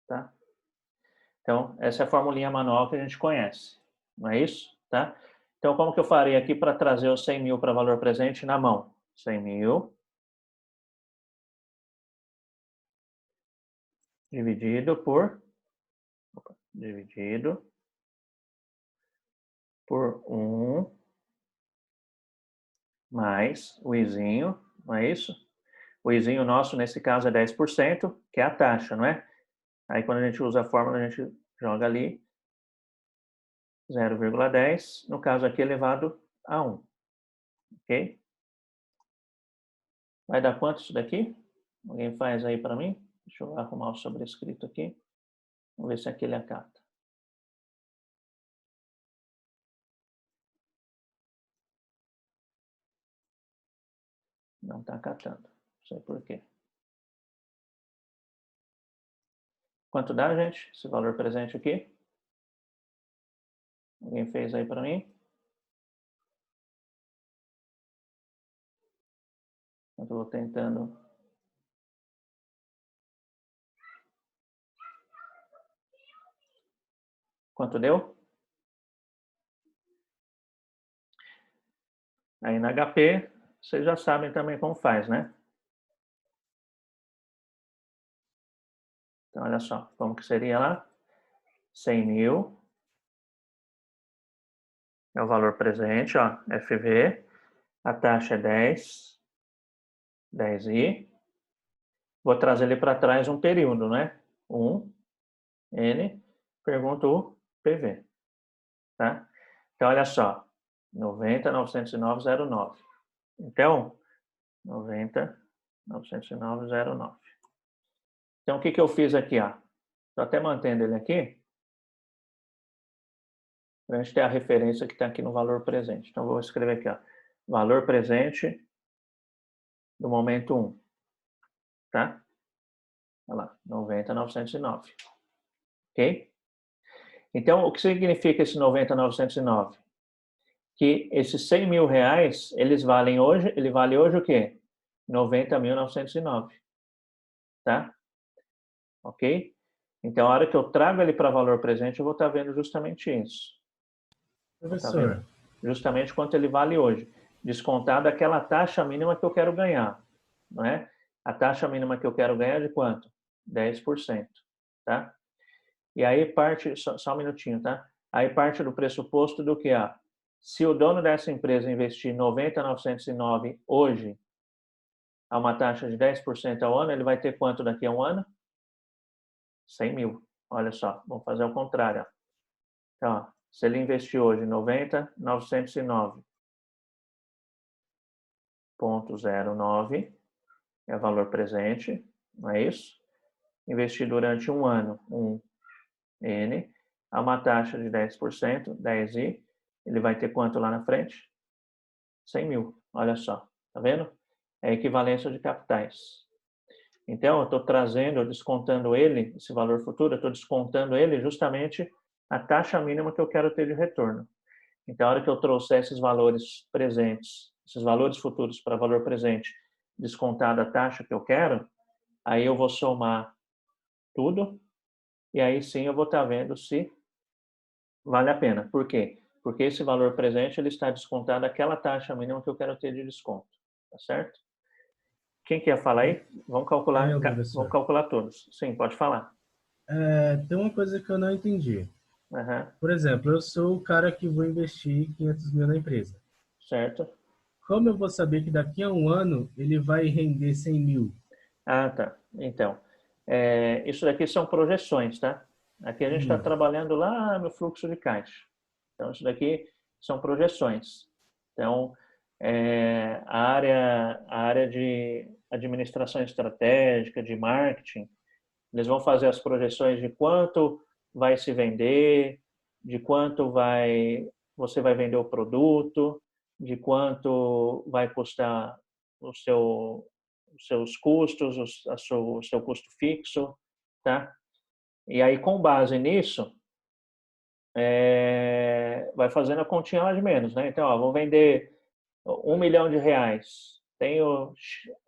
Tá? Então, essa é a formulinha manual que a gente conhece. Não é isso? Tá? Então, como que eu farei aqui para trazer os 100 mil para valor presente na mão? 100 mil dividido por 1 mais o izinho, não é isso? O izinho nosso, nesse caso, é 10%, que é a taxa, não é? Aí, quando a gente usa a fórmula, a gente joga ali 0,10, no caso aqui, elevado a 1. Ok? Vai dar quanto isso daqui? Alguém faz aí para mim? Deixa eu arrumar o sobrescrito aqui. Vamos ver se aqui ele acata. Não está acatando. Não sei por quê. Quanto dá, gente? Esse valor presente aqui? Alguém fez aí para mim? Eu estou tentando. Quanto deu? Aí na HP, vocês já sabem também como faz, né? Então, olha só, como que seria lá? 100 mil é o valor presente, ó, FV. A taxa é 10i. Vou trazer ele para trás um período, né? 1N, pergunto o PV, tá? Então, olha só, 90.909,09. Então, 90.909,09. Então, o que eu fiz aqui, ó? Estou até mantendo ele aqui, para a gente ter a referência que está aqui no valor presente. Então, vou escrever aqui, ó, valor presente do momento 1, tá? Olha lá, 90.909. Ok? Então, o que significa esse 90.909? Que esses 100 mil reais, ele vale hoje o quê? 90.909. Tá? Ok? Então, a hora que eu trago ele para valor presente, eu vou estar vendo justamente isso. Professor, Justamente quanto ele vale hoje. Descontado aquela taxa mínima que eu quero ganhar. Não é? A taxa mínima que eu quero ganhar é de quanto? 10%. Tá? E aí parte, só um minutinho, tá? Aí parte do pressuposto do que? Se o dono dessa empresa investir 90.909 hoje, a uma taxa de 10% ao ano, ele vai ter quanto daqui a um ano? 100 mil. Olha só, vamos fazer ao contrário. Ó. Então, ó, se ele investir hoje 90.909,09 é o valor presente, não é isso? Investir durante um ano, 1N, a uma taxa de 10%, 10i, ele vai ter quanto lá na frente? 100 mil. Olha só, tá vendo? É a equivalência de capitais. Então, eu estou trazendo, descontando ele, esse valor futuro, eu estou descontando ele justamente a taxa mínima que eu quero ter de retorno. Então, a hora que eu trouxer esses valores presentes, esses valores futuros para valor presente, descontada a taxa que eu quero, aí eu vou somar tudo e aí sim eu vou estar vendo se vale a pena. Por quê? Porque esse valor presente ele está descontado aquela taxa mínima que eu quero ter de desconto. Tá certo? Quem quer falar aí? Vamos calcular, professor. todos. Sim, pode falar. Tem uma coisa que eu não entendi. Uhum, Por exemplo, eu sou o cara que vou investir 500 mil na empresa. certo? Como eu vou saber que daqui a um ano ele vai render 100 mil? Ah, tá. Então, isso daqui são projeções, tá? Aqui a gente está trabalhando lá no fluxo de caixa. Então, isso daqui são projeções. Então, a área de administração estratégica, de marketing, eles vão fazer as projeções de quanto vai se vender, de quanto você vai vender o produto, de quanto vai custar seus custos, o seu custo fixo, tá? E aí, com base nisso, vai fazendo a continha lá de menos, né? Então, ó, vou vender R$1 milhão, tenho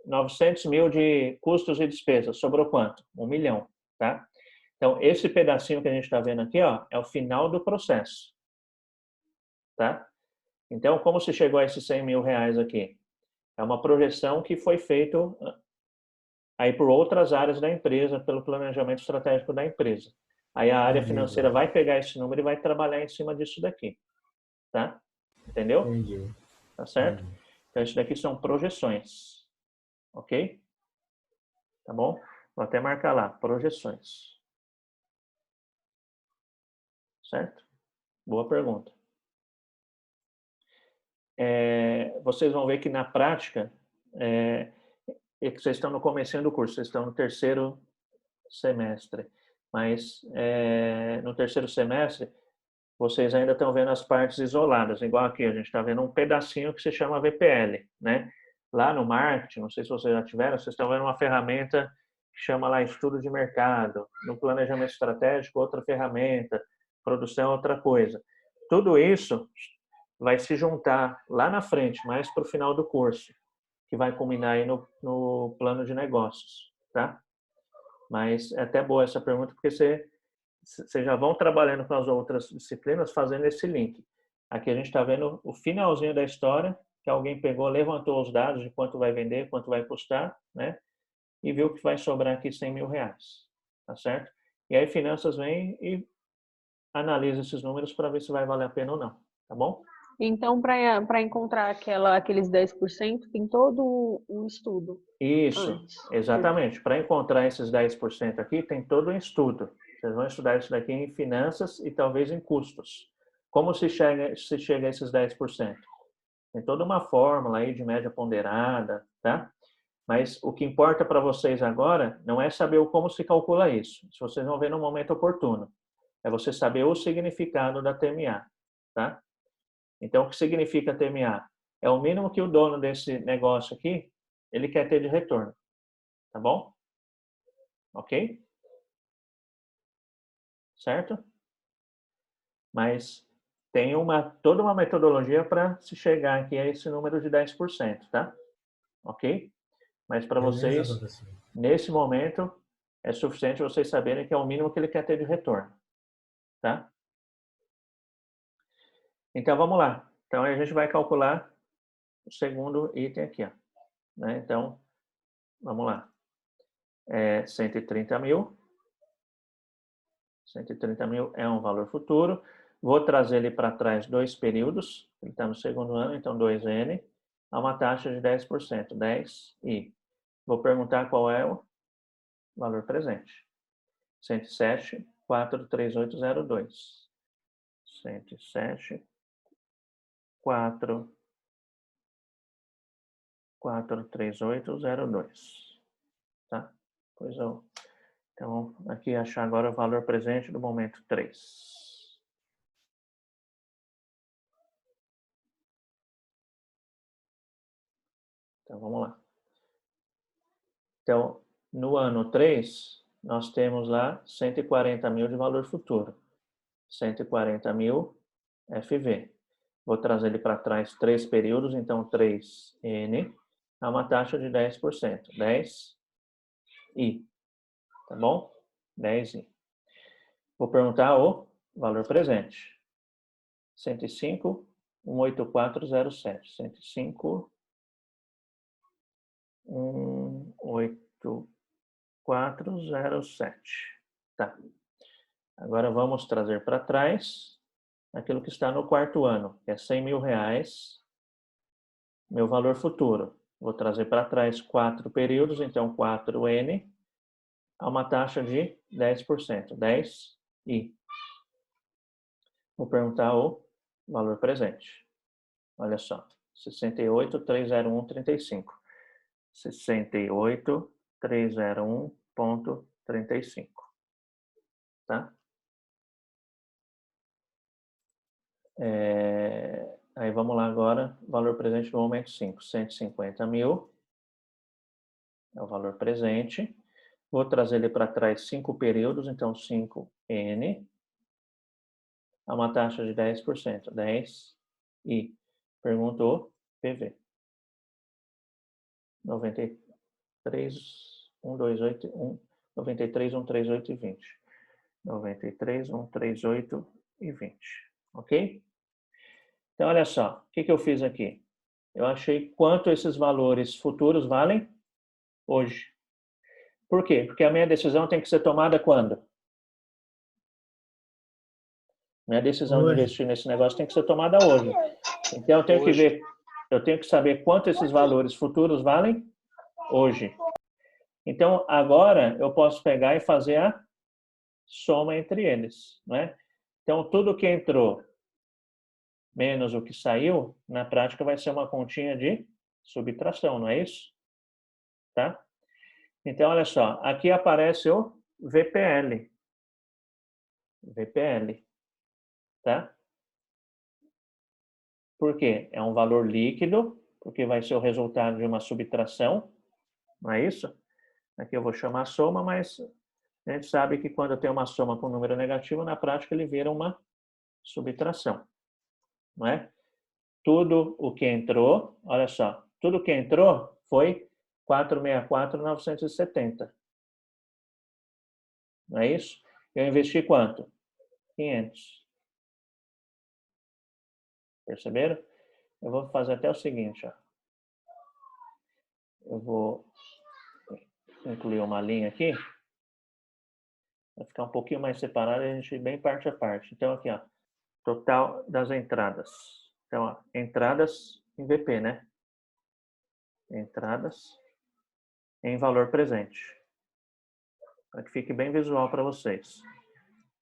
900 mil de custos e despesas, sobrou quanto? 1 milhão, tá? Então, esse pedacinho que a gente está vendo aqui, ó, é o final do processo, tá? Então, como se chegou a esses R$100 mil aqui? É uma projeção que foi feita aí por outras áreas da empresa, pelo planejamento estratégico da empresa. Aí a área financeira vai pegar esse número e vai trabalhar em cima disso daqui, tá? Entendeu? Entendi. Tá certo? Então, isso daqui são projeções, ok? Tá bom? Vou até marcar lá, projeções. Certo? Boa pergunta. Vocês vão ver que na prática, vocês estão no comecinho do curso, vocês estão no terceiro semestre, mas no terceiro semestre vocês ainda estão vendo as partes isoladas, igual aqui, a gente está vendo um pedacinho que se chama VPL, né? Lá no marketing, não sei se vocês já tiveram, vocês estão vendo uma ferramenta que chama lá estudo de mercado, no planejamento estratégico outra ferramenta, produção outra coisa. Tudo isso vai se juntar lá na frente, mais para o final do curso, que vai culminar aí no plano de negócios, tá? Mas é até boa essa pergunta, porque vocês já vão trabalhando com as outras disciplinas, fazendo esse link. Aqui a gente está vendo o finalzinho da história, que alguém pegou, levantou os dados de quanto vai vender, quanto vai custar, né? E viu que vai sobrar aqui R$100 mil, tá certo? E aí finanças vem e analisa esses números para ver se vai valer a pena ou não, tá bom? Então, para encontrar aqueles 10%, tem todo um estudo Isso, antes. exatamente. Para encontrar esses 10% aqui, tem todo um estudo. Vocês vão estudar isso daqui em finanças e talvez em custos. Como se chega a esses 10%? Tem toda uma fórmula aí de média ponderada, tá? Mas o que importa para vocês agora não é saber como se calcula isso. Se vocês vão ver no momento oportuno. É você saber o significado da TMA, tá? Então, o que significa TMA? É o mínimo que o dono desse negócio aqui, ele quer ter de retorno. Tá bom? Ok? Certo? Mas tem toda uma metodologia para se chegar aqui a esse número de 10%, tá? Ok? Mas para Beleza, vocês, professor. nesse momento, é suficiente vocês saberem que é o mínimo que ele quer ter de retorno, tá? Então, vamos lá. Então, a gente vai calcular o segundo item aqui, ó, né? Então, vamos lá. 130 mil. 130 mil é um valor futuro. Vou trazer ele para trás 2 períodos. Ele está no segundo ano, então 2N. A uma taxa de 10%. 10 e vou perguntar qual é o valor presente. 107,43802. 107,43802. Tá? Pois eu... Então, aqui achar agora o valor presente do momento 3. Então, vamos lá. Então, no ano 3, nós temos lá 140 mil de valor futuro. 140 mil FV. Vou trazer ele para trás 3 períodos, então 3N, a uma taxa de 10%. 10I. Tá bom? 10I. Vou perguntar o valor presente. 105,18407. 105,18407. Tá. Agora vamos trazer para trás aquilo que está no quarto ano, que é R$100 mil, meu valor futuro. Vou trazer para trás 4 períodos, então 4N, a uma taxa de 10%, 10I. Vou perguntar o valor presente. Olha só, 68.301,35. 68.301,35. Tá? Aí vamos lá agora, valor presente no momento 5, 150 mil é o valor presente. Vou trazer ele para trás 5 períodos, então 5N, a uma taxa de 10%. 10 e perguntou PV. 93, 128, 93, 138 e 20. 93, 138 e 20. Ok? Então, olha só. O que eu fiz aqui? Eu achei quanto esses valores futuros valem hoje. Por quê? Porque a minha decisão tem que ser tomada quando? Minha decisão de Hoje. investir nesse negócio tem que ser tomada hoje. Então, eu tenho que ver, eu tenho que saber quanto esses valores futuros valem hoje. Então, agora eu posso pegar e fazer a soma entre eles, né? Então, tudo que entrou menos o que saiu, na prática vai ser uma continha de subtração, não é isso? Tá? Então, olha só, aqui aparece o VPL. VPL, tá? Por quê? É um valor líquido, porque vai ser o resultado de uma subtração, não é isso? Aqui eu vou chamar soma, mas a gente sabe que quando eu tenho uma soma com número negativo, na prática ele vira uma subtração, não é? Tudo o que entrou, olha só, tudo que entrou foi 464.970. Não é isso? Eu investi quanto? 500. Perceberam? Eu vou fazer até o seguinte, ó. Eu vou incluir uma linha aqui. Vai ficar um pouquinho mais separado e a gente ir bem parte a parte. Então, aqui, ó. Total das entradas. Então, ó, entradas em VP, né? Entradas em valor presente. Para que fique bem visual para vocês.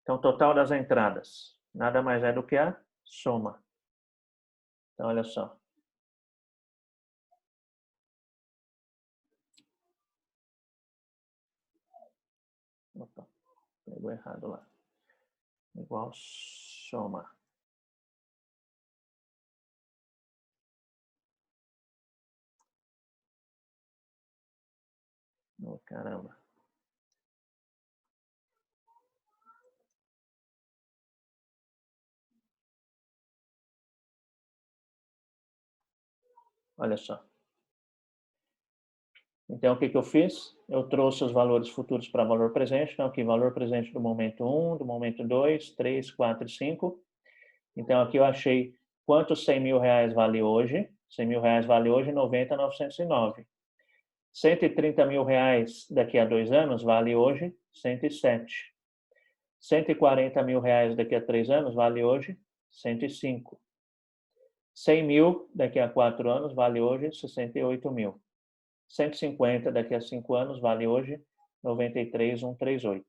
Então, total das entradas. Nada mais é do que a soma. Então, olha só. Opa, pegou errado lá. Igual soma. Oh, caramba. Olha só. Então, o que eu fiz? Eu trouxe os valores futuros para valor presente. Então, aqui, valor presente do momento 1, do momento 2, 3, 4 e 5. Então, aqui eu achei quanto 100 mil reais vale hoje. 100 mil reais vale hoje 90.909. 130 mil reais daqui a 2 anos vale hoje 107. 140 mil reais daqui a 3 anos vale hoje 105. 100 mil daqui a 4 anos vale hoje 68 mil. 150 daqui a 5 anos vale hoje 93.138.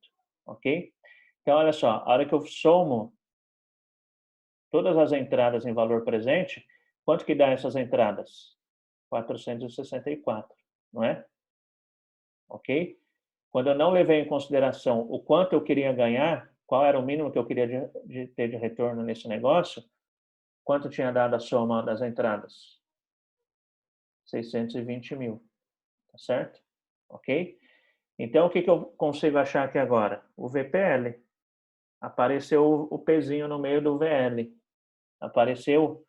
Ok? Então, olha só, a hora que eu somo todas as entradas em valor presente, quanto que dá essas entradas? 464, não é? Ok? Quando eu não levei em consideração o quanto eu queria ganhar, qual era o mínimo que eu queria ter de retorno nesse negócio, quanto tinha dado a soma das entradas? 620 mil, tá certo? Ok? Então, o que eu consigo achar aqui agora? O VPL. Apareceu o pezinho no meio do VL. Apareceu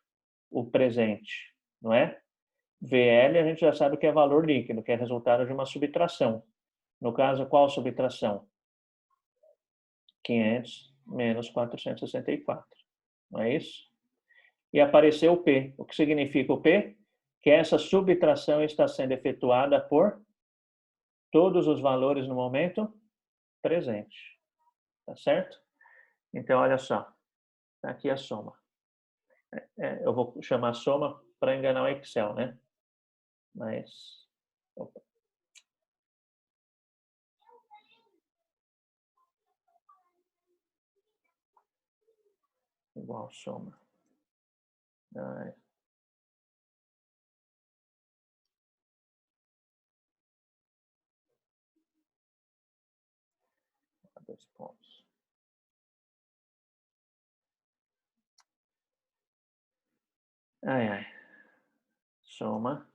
o presente, não é? VL a gente já sabe que é valor líquido, que é resultado de uma subtração. No caso, qual subtração? 500 menos 464. Não é isso? E apareceu o P. O que significa o P? Que essa subtração está sendo efetuada por todos os valores no momento presente. Tá certo? Então, olha só. Aqui a soma. Eu vou chamar soma para enganar o Excel, né? Mas... Opa. Igual soma. Ai. Dois pontos. Ai, ai. Soma.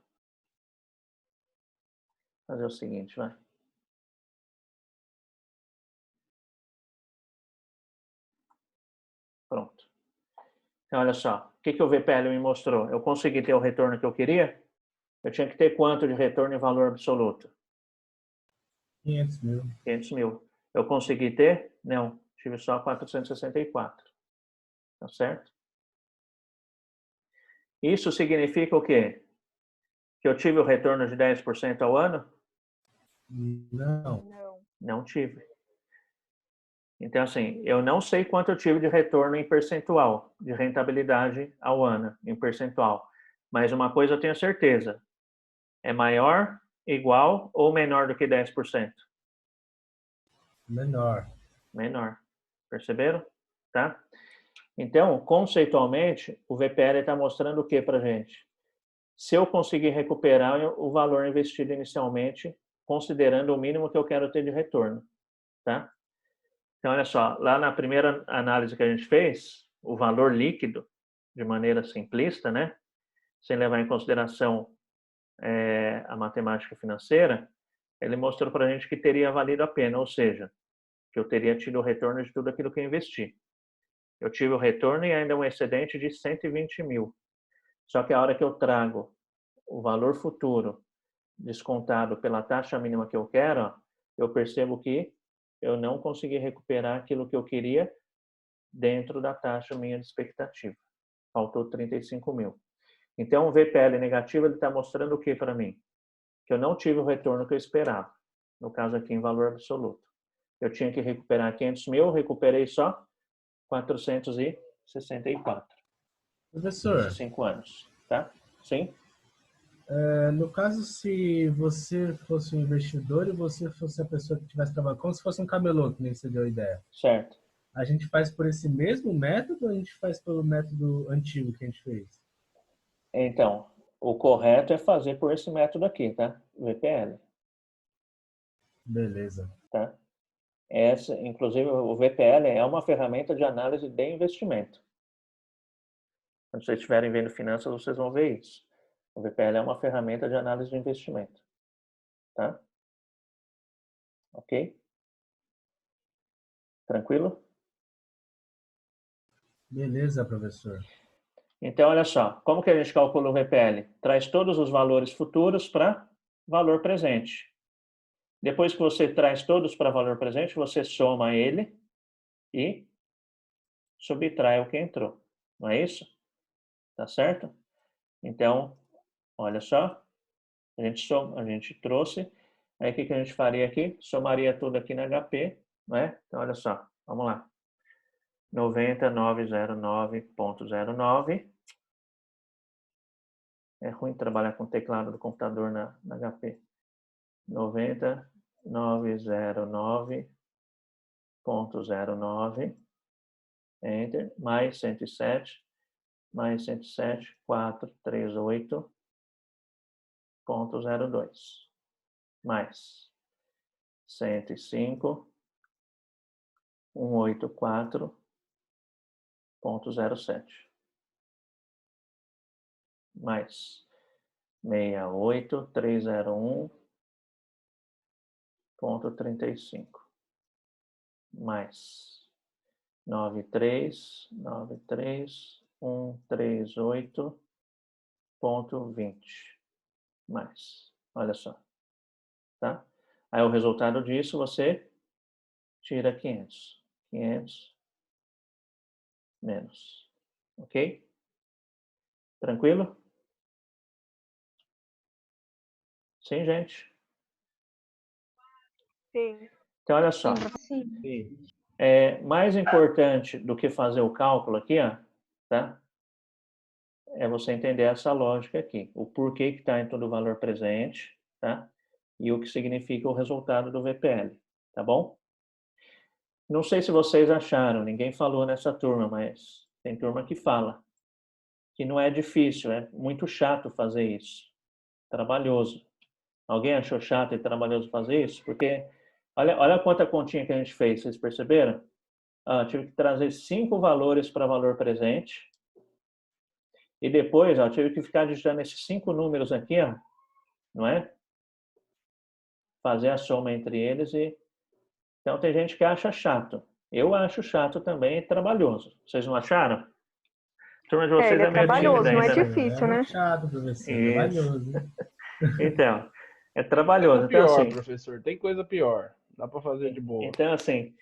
fazer o seguinte, vai. Pronto. Então, olha só. O que o VPL me mostrou? Eu consegui ter o retorno que eu queria? Eu tinha que ter quanto de retorno em valor absoluto? 500 mil. 500 mil. Eu consegui ter? Não. Tive só 464. Tá certo? Isso significa o quê? Que eu tive o retorno de 10% ao ano? Não. Não. Não tive. Então, assim, eu não sei quanto eu tive de retorno em percentual, de rentabilidade ao ano, em percentual. Mas uma coisa eu tenho certeza. É maior, igual ou menor do que 10%? Menor. Menor. Perceberam? Tá? Então, conceitualmente, o VPL está mostrando o que para a gente? Se eu conseguir recuperar o valor investido inicialmente, considerando o mínimo que eu quero ter de retorno. Tá? Então, olha só, lá na primeira análise que a gente fez, o valor líquido, de maneira simplista, né? Sem levar em consideração a matemática financeira, ele mostrou para a gente que teria valido a pena, ou seja, que eu teria tido o retorno de tudo aquilo que eu investi. Eu tive o retorno e ainda um excedente de 120 mil. Só que a hora que eu trago o valor futuro descontado pela taxa mínima que eu quero, eu percebo que eu não consegui recuperar aquilo que eu queria dentro da taxa minha de expectativa. Faltou 35 mil. Então, o VPL negativo está mostrando o que para mim? Que eu não tive o retorno que eu esperava. No caso aqui, em valor absoluto. Eu tinha que recuperar 500 mil, recuperei só 464. Professor, 5 anos, tá? Sim? no caso, se você fosse um investidor e você fosse a pessoa que estivesse trabalhando, como se fosse um camelô, que nem você deu a ideia, Certo. a gente faz por esse mesmo método ou a gente faz pelo método antigo que a gente fez? Então, o correto é fazer por esse método aqui, tá? VPL, Beleza. tá? Inclusive, o VPL é uma ferramenta de análise de investimento. Quando vocês estiverem vendo finanças, vocês vão ver isso. O VPL é uma ferramenta de análise de investimento. Tá? Ok? Tranquilo? Beleza, professor. Então, olha só. Como que a gente calcula o VPL? Traz todos os valores futuros para valor presente. Depois que você traz todos para valor presente, você soma ele e subtrai o que entrou. Não é isso? Tá certo? Então, olha só. A gente trouxe. Aí, o que a gente faria aqui? Somaria tudo aqui na HP. Não é? Então, olha só. Vamos lá. 90909.09. É ruim trabalhar com o teclado do computador na HP. 90909.09. Enter. Mais 107. Mais 107. 438.02. Mais 105. 184.07. Mais 68301.35. Mais 93138.20. Mais. Olha só. Tá? Aí o resultado disso você tira 500. 500 menos. Ok? Tranquilo? Sim, gente? Sim. Então, olha só. Sim. Mais importante do que fazer o cálculo aqui, ó, tá? É você entender essa lógica aqui. O porquê que está em todo o valor presente, tá? E o que significa o resultado do VPL, tá bom? Não sei se vocês acharam, ninguém falou nessa turma, mas tem turma que fala. Que não é difícil, é muito chato fazer isso. Trabalhoso. Alguém achou chato e trabalhoso fazer isso? Porque olha quanta continha que a gente fez, vocês perceberam? Tive que trazer 5 valores para valor presente. E depois, tive que ficar digitando esses 5 números aqui, ó, não é? fazer a soma entre eles e... Então, tem gente que acha chato. Eu acho chato também e trabalhoso. Vocês não acharam? A turma de vocês ele é meio trabalhoso, tímida não é ainda, né? difícil, né? Chato, professor. Isso. Trabalhoso. Então, é Coisa trabalhoso. Então, pior, assim, professor. Tem coisa pior. Dá para fazer de boa. então, assim,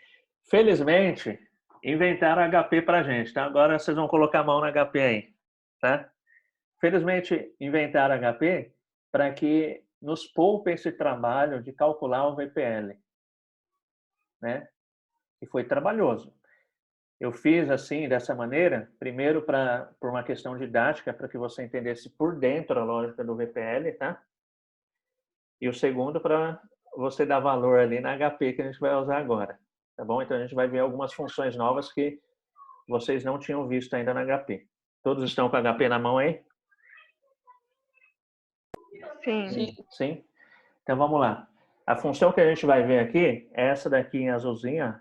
felizmente, inventaram HP pra gente, tá? Agora vocês vão colocar a mão no HP aí, tá? Felizmente, inventaram HP para que nos poupe esse trabalho de calcular o VPL, né? E foi trabalhoso. Eu fiz assim, dessa maneira, primeiro por uma questão didática, para que você entendesse por dentro a lógica do VPL, tá? E o segundo, para você dar valor ali na HP que a gente vai usar agora, tá bom? Então, a gente vai ver algumas funções novas que vocês não tinham visto ainda na HP. Todos estão com a HP na mão aí? Sim. Sim? Então, vamos lá. A função que a gente vai ver aqui é essa daqui em azulzinha,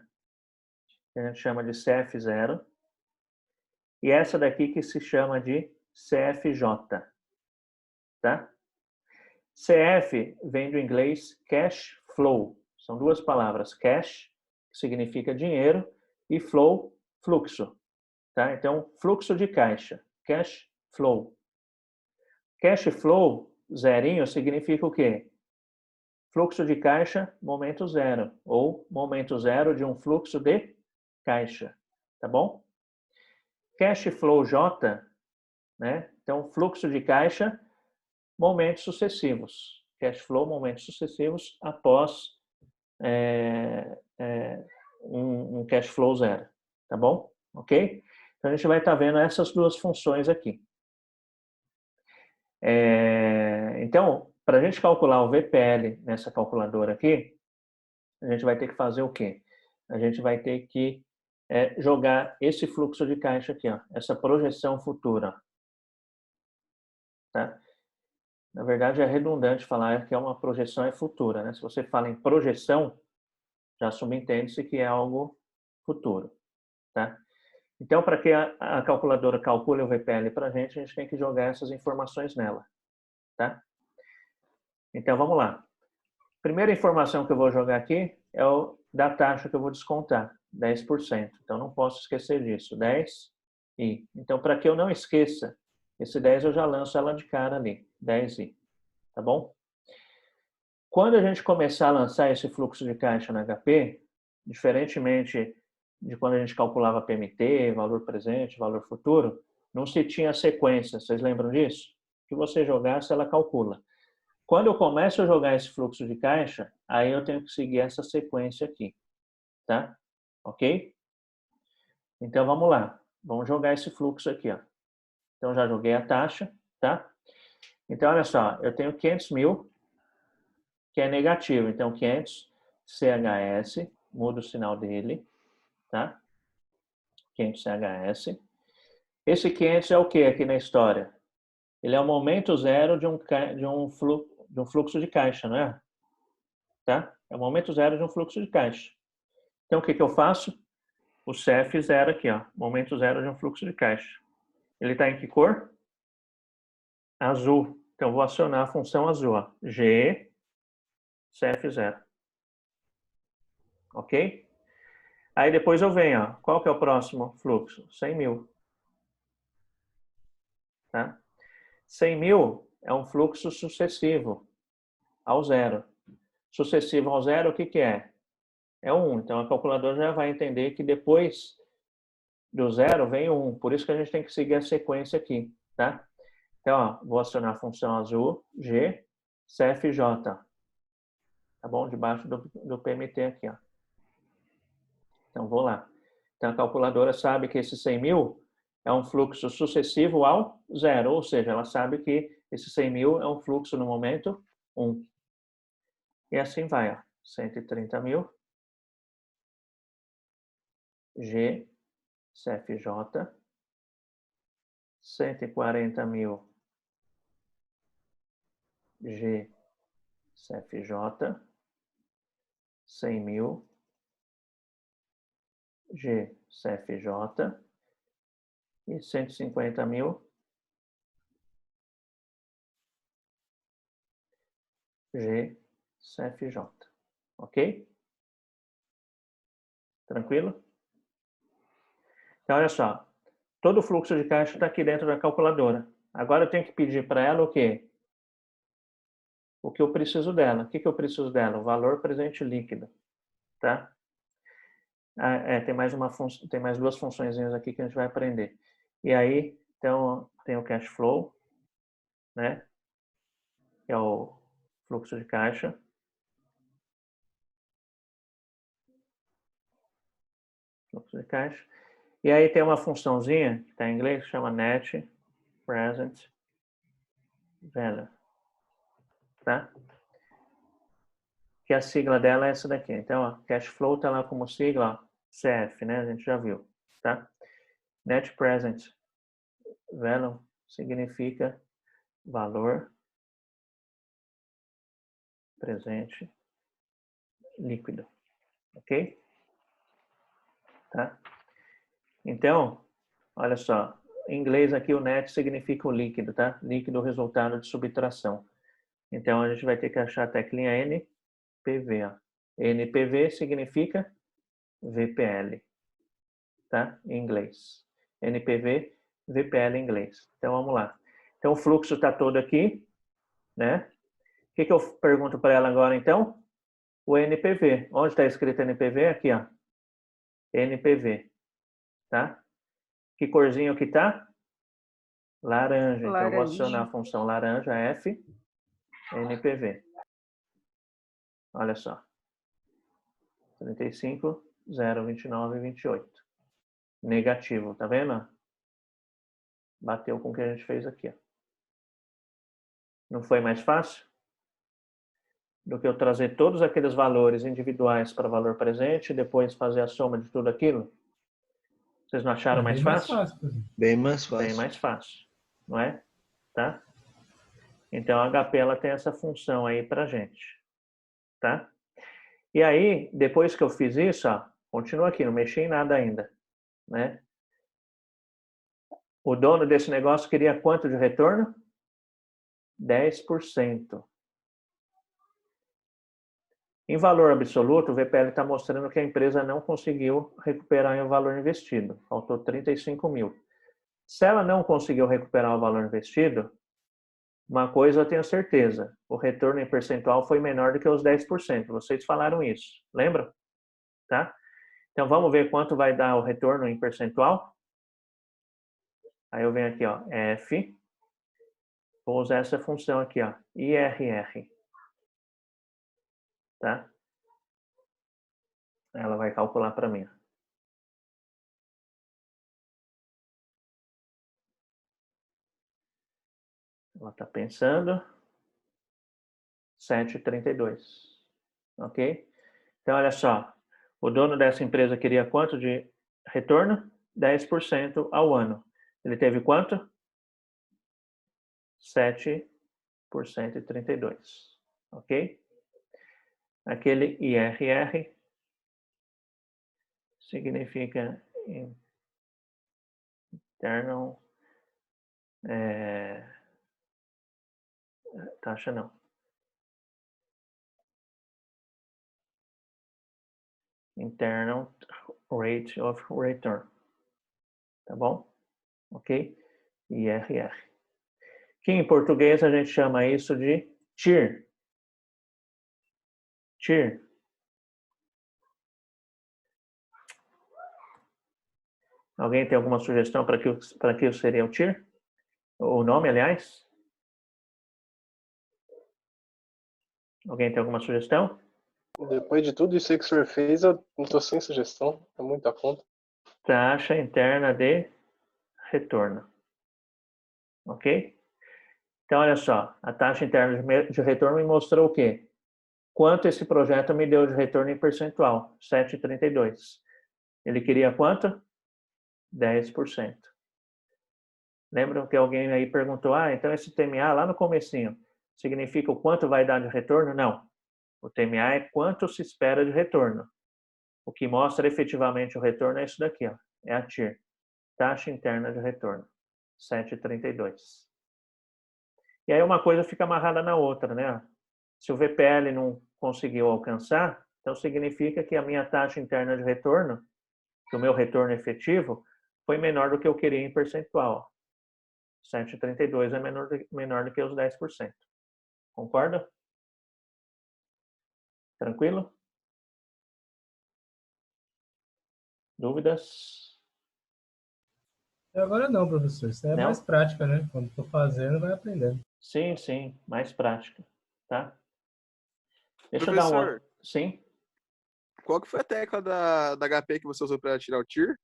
que a gente chama de CF0, e essa daqui que se chama de CFJ, tá? CF vem do inglês cash flow. São duas palavras, cash, que significa dinheiro, e flow, fluxo, tá? Então, fluxo de caixa, cash flow. Cash flow, zerinho, significa o quê? Fluxo de caixa, momento zero, ou momento zero de um fluxo de caixa, tá bom? Cash flow J, né? Então, fluxo de caixa, momentos sucessivos. Cash flow, momentos sucessivos após um cash flow zero, tá bom? Ok? Então, a gente vai estar vendo essas duas funções aqui. Então, para a gente calcular o VPL nessa calculadora aqui, a gente vai ter que fazer o quê? A gente vai ter que jogar esse fluxo de caixa aqui, ó, essa projeção futura. Tá? Na verdade, é redundante falar que é uma projeção futura, né? Se você fala em projeção, já subentende-se que é algo futuro, tá? Então, para que a calculadora calcule o VPL para a gente tem que jogar essas informações nela, tá? Então, vamos lá. Primeira informação que eu vou jogar aqui é da taxa que eu vou descontar, 10%. Então, não posso esquecer disso, 10 i. Então, para que eu não esqueça, esse 10 eu já lanço ela de cara ali, 10i, tá bom? Quando a gente começar a lançar esse fluxo de caixa na HP, diferentemente de quando a gente calculava PMT, valor presente, valor futuro, não se tinha sequência, vocês lembram disso? Que você jogasse, ela calcula. Quando eu começo a jogar esse fluxo de caixa, aí eu tenho que seguir essa sequência aqui, tá? Ok? Então, vamos lá. Vamos jogar esse fluxo aqui, ó. Então, já joguei a taxa, tá? Então, olha só, eu tenho 500 mil, que é negativo. Então, 500 CHS, muda o sinal dele, tá? 500 CHS. Esse 500 é o que aqui na história? Ele é o momento zero de um fluxo de caixa, não é? Tá? É o momento zero de um fluxo de caixa. Então, o que eu faço? O CF0 aqui, ó, momento zero de um fluxo de caixa. Ele está em que cor? Azul. Então, eu vou acionar a função azul, ó, G CF0. Ok? Aí depois eu venho, ó, qual que é o próximo fluxo? 100 mil. Tá? 100 mil é um fluxo sucessivo ao zero. Sucessivo ao zero, o que que é? É 1. Então, a calculadora já vai entender que depois do zero vem o 1. Por isso que a gente tem que seguir a sequência aqui, tá? Então, ó, vou acionar a função azul, G, CFJ. Tá bom? Debaixo do PMT aqui, ó. Então, vou lá. Então, a calculadora sabe que esse 100 mil é um fluxo sucessivo ao zero, ou seja, ela sabe que esse 100 mil é um fluxo no momento 1. E assim vai, ó. 130 mil, G, CFJ, 140 mil, G, CFJ, 100 mil, G, CFJ e 150 mil, G, CFJ. Ok? Tranquilo? Então, olha só. Todo o fluxo de caixa está aqui dentro da calculadora. Agora eu tenho que pedir para ela o quê? O que eu preciso dela. O que eu preciso dela? O valor presente líquido. Tá? Tem mais duas funções aqui que a gente vai aprender. E aí, então, tem o cash flow, né? Que é o fluxo de caixa. Fluxo de caixa. E aí tem uma funçãozinha, que está em inglês, que chama Net Present Value. Tá? Que a sigla dela é essa daqui. Então, ó, cash flow está lá como sigla, ó, CF, né? A gente já viu, tá? Net Present Value significa valor presente líquido, ok? Tá? Então, olha só, em inglês aqui o net significa o líquido, tá? Líquido resultado de subtração. Então, a gente vai ter que achar a teclinha NPV, ó. NPV significa VPL, tá? Em inglês. NPV, VPL em inglês. Então, vamos lá. Então, o fluxo está todo aqui, né? O que eu pergunto para ela agora, então? O NPV. Onde está escrito NPV? Aqui, ó. NPV, tá? Que corzinho que tá? Laranja. Então, eu vou acionar a função laranja, F, NPV. Olha só. 35, 0, 29, 28. Negativo, tá vendo? Bateu com o que a gente fez aqui, ó. Não foi mais fácil do que eu trazer todos aqueles valores individuais para valor presente e depois fazer a soma de tudo aquilo? Vocês não acharam mais fácil? Bem mais fácil. Bem mais fácil, não é? Tá? Então, a HP ela tem essa função aí pra gente, tá? E aí, depois que eu fiz isso, ó, continua aqui, não mexi em nada ainda, né? O dono desse negócio queria quanto de retorno? 10%. Em valor absoluto, o VPL está mostrando que a empresa não conseguiu recuperar o valor investido. Faltou 35 mil. Se ela não conseguiu recuperar o valor investido, uma coisa eu tenho certeza, o retorno em percentual foi menor do que os 10%. Vocês falaram isso, lembra? Tá? Então, vamos ver quanto vai dar o retorno em percentual? Aí eu venho aqui, ó, F. Vou usar essa função aqui, ó, IRR. Tá? Ela vai calcular para mim. Ela está pensando. 7,32. Ok? Então, olha só. O dono dessa empresa queria quanto de retorno? 10% ao ano. Ele teve quanto? 7,32. Ok? Aquele IRR significa internal taxa não. Internal rate of return. Tá bom? Ok? IRR. Que em português a gente chama isso de TIR. TIR. Alguém tem alguma sugestão para que seria o TIR? O nome, aliás? Alguém tem alguma sugestão? Depois de tudo isso aí que o senhor fez, eu não estou sem sugestão. É muita conta. Taxa interna de retorno. Ok? Então, olha só. A taxa interna de retorno me mostrou o quê? Quanto esse projeto me deu de retorno em percentual? 7,32. Ele queria quanto? 10%. Lembram que alguém aí perguntou, então esse TMA lá no comecinho significa o quanto vai dar de retorno? Não. O TMA é quanto se espera de retorno. O que mostra efetivamente o retorno é isso daqui, ó. É a TIR. Taxa interna de retorno. 7,32. E aí uma coisa fica amarrada na outra, né? Se o VPL não conseguiu alcançar, então significa que a minha taxa interna de retorno, que o meu retorno efetivo, foi menor do que eu queria em percentual. 7,32 é menor do que os 10%. Concorda? Tranquilo? Dúvidas? Agora não, professor. Isso é Não? mais prática, né? Quando for fazendo, vai aprendendo. Sim, sim, mais prática, tá? Deixa eu dar um Professor, outro. Sim, qual que foi a tecla da HP que você usou para tirar o TIR?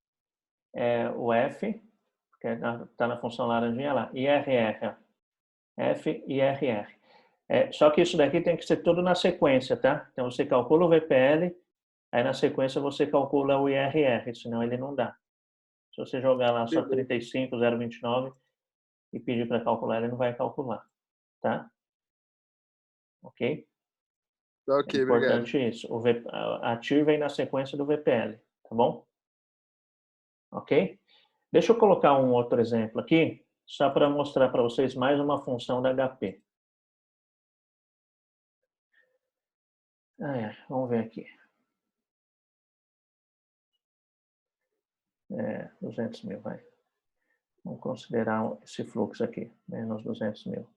é o F, que está na função laranjinha lá, IRR, ó. F, IRR. Só que isso daqui tem que ser tudo na sequência, tá? Então você calcula o VPL, aí na sequência você calcula o IRR, senão ele não dá. Se você jogar lá só 35,029 e pedir para calcular, ele não vai calcular, tá? Ok? Tá, É ok, obrigado. importante isso. A TIR vem na sequência do VPL, tá bom? Ok? Deixa eu colocar um outro exemplo aqui, só para mostrar para vocês mais uma função da HP. Vamos ver aqui. 200 mil, vai. Vamos considerar esse fluxo aqui, menos 200 mil.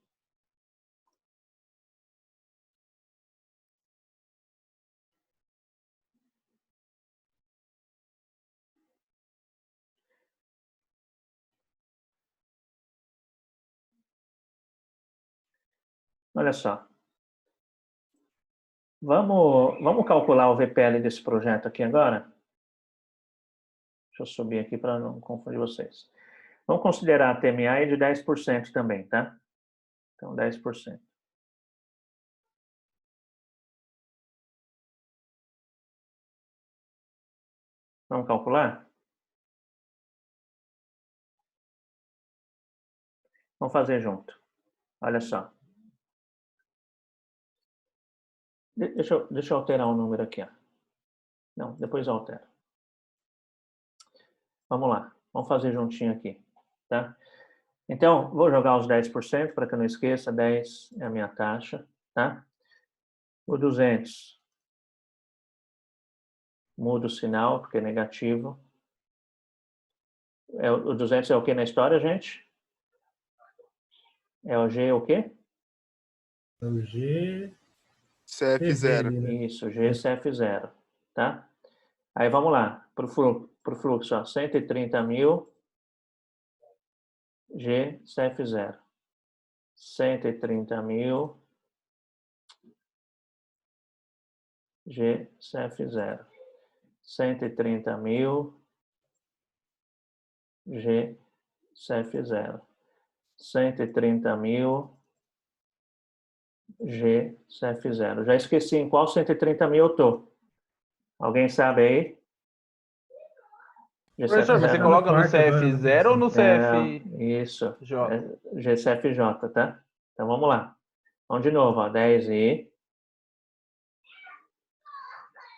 Olha só. Vamos calcular o VPL desse projeto aqui agora? Deixa eu subir aqui para não confundir vocês. Vamos considerar a TMA de 10% também, tá? Então, 10%. Vamos calcular? Vamos fazer junto. Olha só. Deixa eu alterar o número aqui. Ó. Não, depois eu altero. Vamos lá. Vamos fazer juntinho aqui. Tá? Então, vou jogar os 10% para que eu não esqueça. 10 é a minha taxa. Tá? O 200. Muda o sinal, porque é negativo. O 200 é o que na história, gente? É o G o quê? É o G... CF0. né? Isso, GCF0, tá? Aí vamos lá, para o fluxo, ó, 130 mil GCF0. 130 mil GCF0. 130 mil GCF0. 130 mil GCF0. Já esqueci em qual 130 mil eu tô. Alguém sabe aí? Professor, você coloca no CF0 ou no CF... Isso. J? GCFJ, tá? Então vamos lá. Vamos de novo, ó. 10 e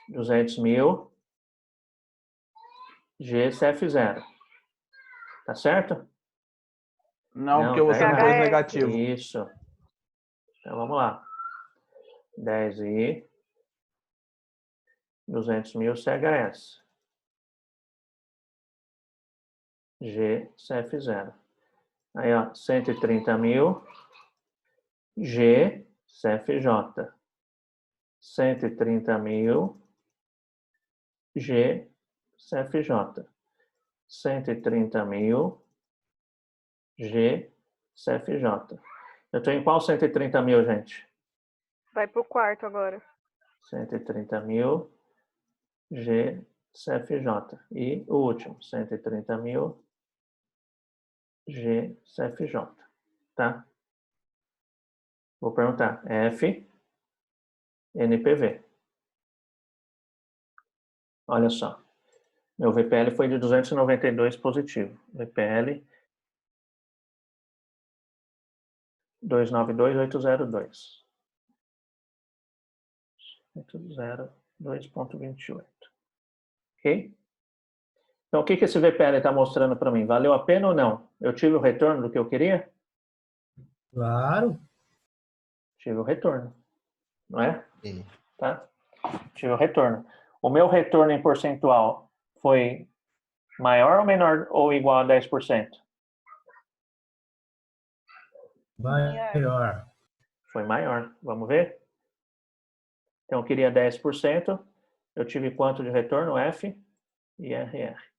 200 mil GCF0. Tá certo? Não, porque você não errado. pôs negativo. Isso. Então vamos lá. 10 e 200 mil CHS. GCF0. Aí, ó, 130 mil GCFJ. 130 mil GCFJ. 130 mil GCFJ. Eu estou em qual 130 mil, gente? Vai pro quarto agora. 130 mil GCFJ. E o último, 130 mil GCFJ. Tá? Vou perguntar. F, NPV. Olha só. Meu VPL foi de 292 positivo. VPL 292.802. 802.28. Ok? Então, o que esse VPL está mostrando para mim? Valeu a pena ou não? Eu tive o retorno do que eu queria? Claro. Tive o retorno. Não é? Sim. tá? Tive o retorno. O meu retorno em percentual foi maior ou menor ou igual a 10%? Maior. Foi maior. Vamos ver? Então, eu queria 10%. Eu tive quanto de retorno? F e RR.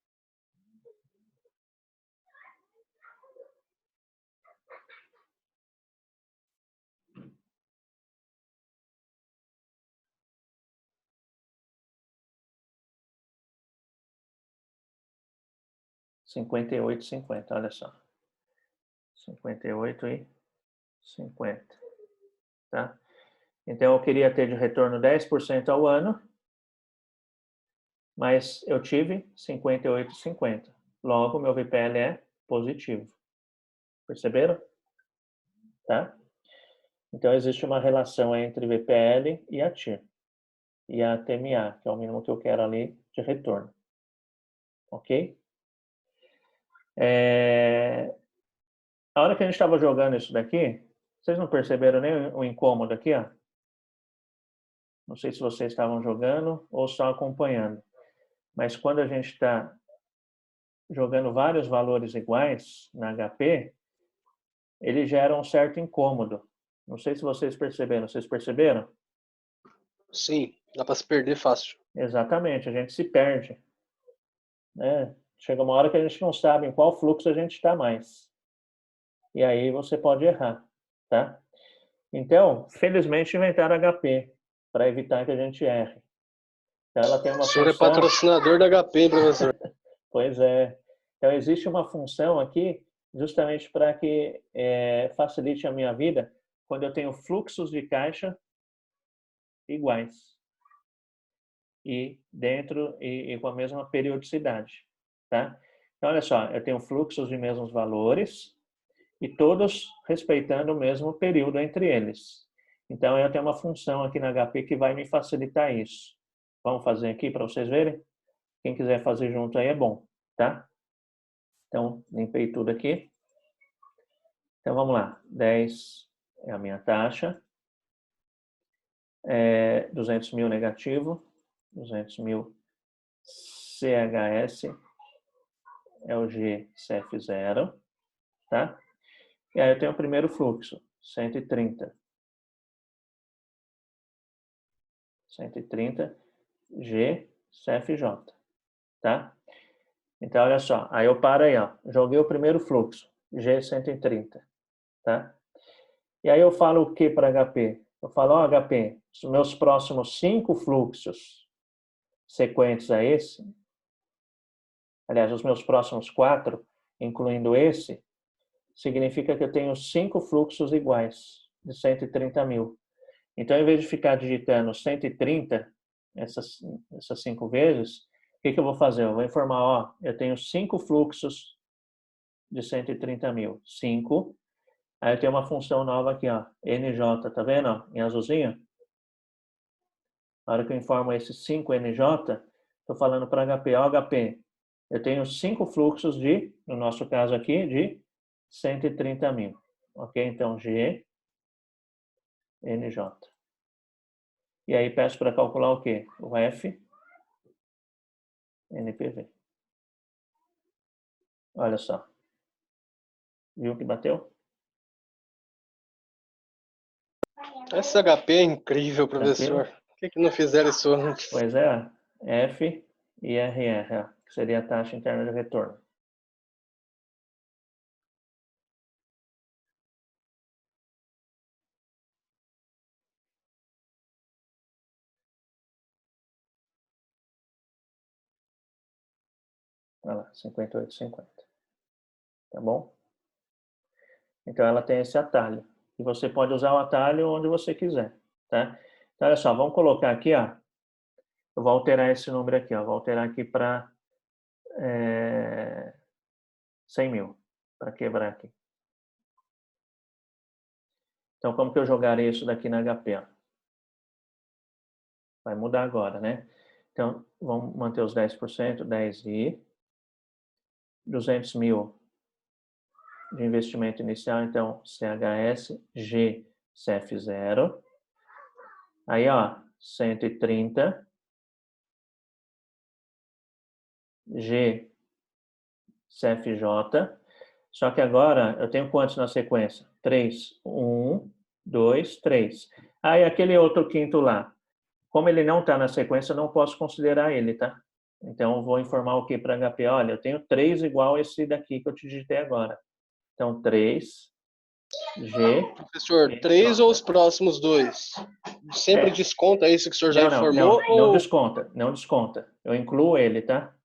R$58,50, olha só. 58,50, tá? Então, eu queria ter de retorno 10% ao ano, mas eu tive 58,50. Logo, meu VPL é positivo. Perceberam? Tá? Então, existe uma relação entre VPL e a TIR. E a TMA, que é o mínimo que eu quero ali de retorno. Ok? A hora que a gente estava jogando isso daqui, vocês não perceberam nem o incômodo aqui, ó? Não sei se vocês estavam jogando ou só acompanhando. Mas quando a gente está jogando vários valores iguais na HP, ele gera um certo incômodo. Não sei se vocês perceberam. Vocês perceberam? Sim, dá para se perder fácil. Exatamente, a gente se perde. Né? Chega uma hora que a gente não sabe em qual fluxo a gente está mais. E aí você pode errar. Tá? Então, felizmente inventaram HP para evitar que a gente erre. Então, ela tem uma O senhor função... é patrocinador da HP, professor. Pois é. Então, existe uma função aqui justamente para que facilite a minha vida quando eu tenho fluxos de caixa iguais e dentro e com a mesma periodicidade, tá? Então, olha só, eu tenho fluxos de mesmos valores e todos respeitando o mesmo período entre eles. Então, eu tenho uma função aqui na HP que vai me facilitar isso. Vamos fazer aqui para vocês verem? Quem quiser fazer junto aí é bom, tá? Então, limpei tudo aqui. Então, vamos lá. 10 é a minha taxa. 200 mil negativo. 200 mil CHS é o GCF0, tá? E aí eu tenho o primeiro fluxo, 130. 130 GCFJ, tá? Então, olha só. Aí eu paro aí, ó. Joguei o primeiro fluxo, G130, tá? E aí eu falo o que para HP? Eu falo, ó, HP, os meus próximos 5 fluxos sequentes a esse, aliás, os meus próximos 4, incluindo esse, significa que eu tenho 5 fluxos iguais de 130 mil. Então, em vez de ficar digitando 130, essas 5 vezes, o que eu vou fazer? Eu vou informar, ó, eu tenho 5 fluxos de 130 mil. 5. Aí eu tenho uma função nova aqui, ó, NJ, tá vendo? Ó, em azulzinho. Na hora que eu informo esse 5NJ, estou falando para HP, ó, HP, eu tenho 5 fluxos de, no nosso caso aqui, de 130 mil. Ok? Então, G, NJ. E aí peço para calcular o quê? O F, NPV. Olha só. Viu que bateu? Essa HP é incrível, professor. Por que não fizeram isso antes? Pois é. F e RR, que seria a taxa interna de retorno. Olha lá, 58,50. Tá bom? Então, ela tem esse atalho. E você pode usar o atalho onde você quiser, tá? Então, olha só, vamos colocar aqui, ó. Eu vou alterar esse número aqui, ó. Vou alterar aqui para 100 mil, para quebrar aqui. Então, como que eu jogarei isso daqui na HP? Ó? Vai mudar agora, né? Então, vamos manter os 10%, 10i. 200 mil de investimento inicial, então, CHS, G, CF0. Aí, ó, 130, G, CFJ. Só que agora eu tenho quantos na sequência? 3. 1, 2, 3. Aí aquele outro quinto lá. Como ele não está na sequência, eu não posso considerar ele, tá? Então, eu vou informar o que para HP? Olha, eu tenho 3 igual esse daqui que eu te digitei agora. Então, 3, G... Professor, 3 ou os próximos 2? Sempre desconta isso que o senhor já informou? Não desconta, não desconta. Eu incluo ele, tá?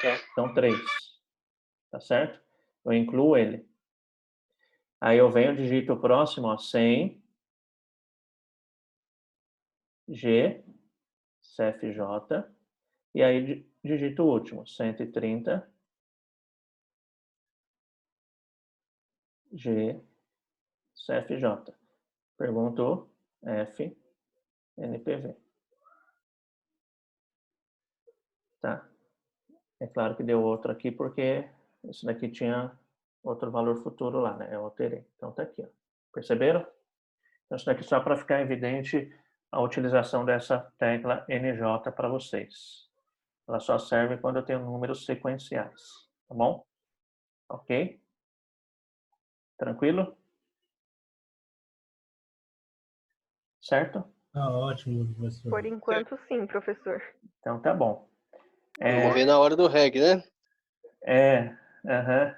Tá. Então, 3. Tá certo? Eu incluo ele. Aí eu venho, digito o próximo, ó, 100, G, CFJ, e aí digito o último, 130, G, CFJ. Perguntou F, NPV. Tá? É claro que deu outro aqui porque esse daqui tinha outro valor futuro lá, né? Eu alterei. Então tá aqui, ó. Perceberam? Então isso daqui só para ficar evidente a utilização dessa tecla NJ para vocês. Ela só serve quando eu tenho números sequenciais, tá bom? Ok? Tranquilo? Certo? Tá ótimo, professor. Por enquanto, sim, professor. Então tá bom. Vamos ver na hora do reg, né? Aham.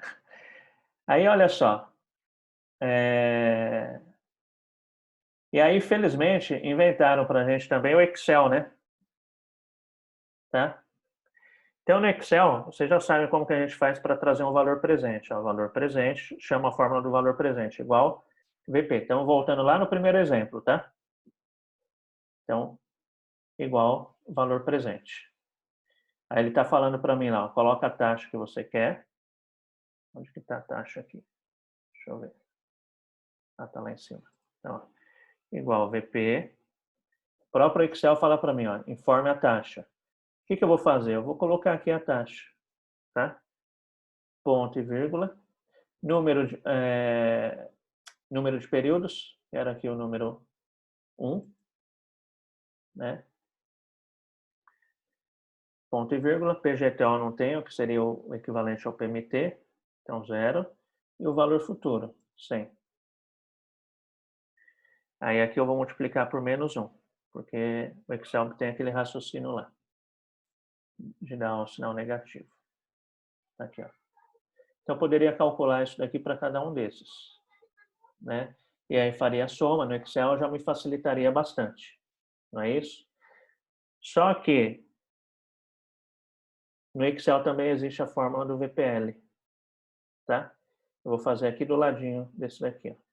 Aí, olha só. E aí, felizmente, inventaram para a gente também o Excel, né? Tá? Então, no Excel, vocês já sabem como que a gente faz para trazer um valor presente. Ó, o valor presente chama a fórmula do valor presente, igual VP. Então, voltando lá no primeiro exemplo, tá? Então, igual valor presente. Aí ele está falando para mim lá, ó, coloca a taxa que você quer. Onde que está a taxa aqui? Deixa eu ver. Ah, está lá em cima. Então, ó, igual VP. O próprio Excel fala para mim, ó, informe a taxa. O que eu vou fazer? Eu vou colocar aqui a taxa, tá? Ponto e vírgula. Número de períodos, que era aqui o número 1, né? Ponto e vírgula. PGTO não tenho, que seria o equivalente ao PMT, então 0. E o valor futuro, 100. Aí aqui eu vou multiplicar por menos 1, porque o Excel tem aquele raciocínio lá, de dar um sinal negativo. Aqui, ó. Então eu poderia calcular isso daqui para cada um desses, né? E aí faria a soma, no Excel já me facilitaria bastante, não é isso? Só que no Excel também existe a fórmula do VPL, tá? Eu vou fazer aqui do ladinho desse daqui, ó.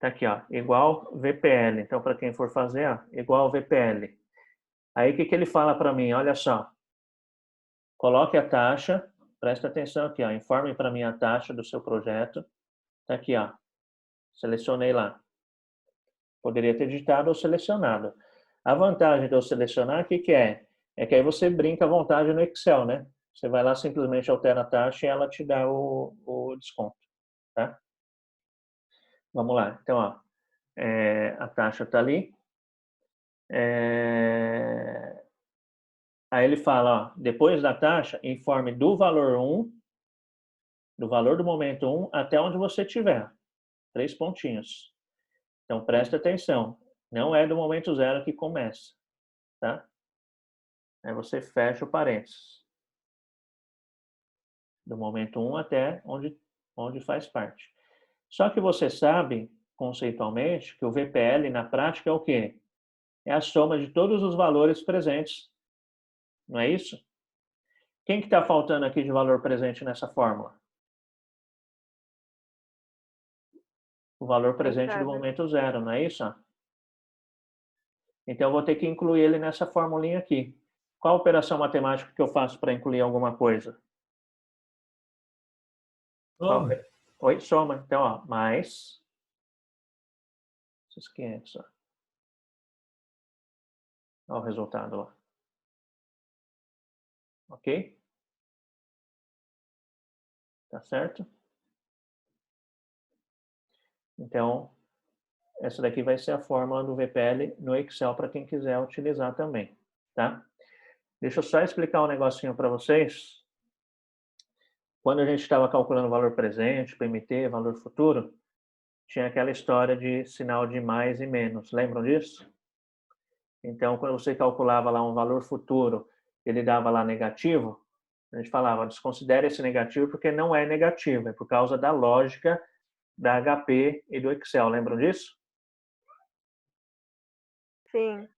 Tá aqui, ó, igual VPL. Então, para quem for fazer, ó, igual VPL. Aí, o que que ele fala para mim? Olha só. Coloque a taxa, presta atenção aqui, ó, informe para mim a taxa do seu projeto. Tá aqui, ó. Selecionei lá. Poderia ter digitado ou selecionado. A vantagem de eu selecionar, o que que é? É que aí você brinca à vontade no Excel, né? Você vai lá, simplesmente altera a taxa e ela te dá o desconto, tá? Vamos lá. Então, ó, a taxa está ali. Aí ele fala, ó, depois da taxa, informe do valor 1, do valor do momento 1, até onde você estiver. 3 pontinhos. Então, presta atenção. Não é do momento 0 que começa, tá? Aí você fecha o parênteses. Do momento 1 até onde faz parte. Só que você sabe, conceitualmente, que o VPL, na prática, é o quê? É a soma de todos os valores presentes. Não é isso? Quem que está faltando aqui de valor presente nessa fórmula? O valor presente do momento 0, não é isso? Então, eu vou ter que incluir ele nessa formulinha aqui. Qual operação matemática que eu faço para incluir alguma coisa? Soma. Oi, soma. Então, ó, mais esses 500, ó. Olha o resultado lá. Ok? Tá certo? Então, essa daqui vai ser a fórmula do VPL no Excel para quem quiser utilizar também, tá? Deixa eu só explicar um negocinho para vocês. Quando a gente estava calculando valor presente, PMT, valor futuro, tinha aquela história de sinal de mais e menos. Lembram disso? Então, quando você calculava lá um valor futuro, ele dava lá negativo, a gente falava, desconsidere esse negativo porque não é negativo, é por causa da lógica da HP e do Excel. Lembram disso? Sim.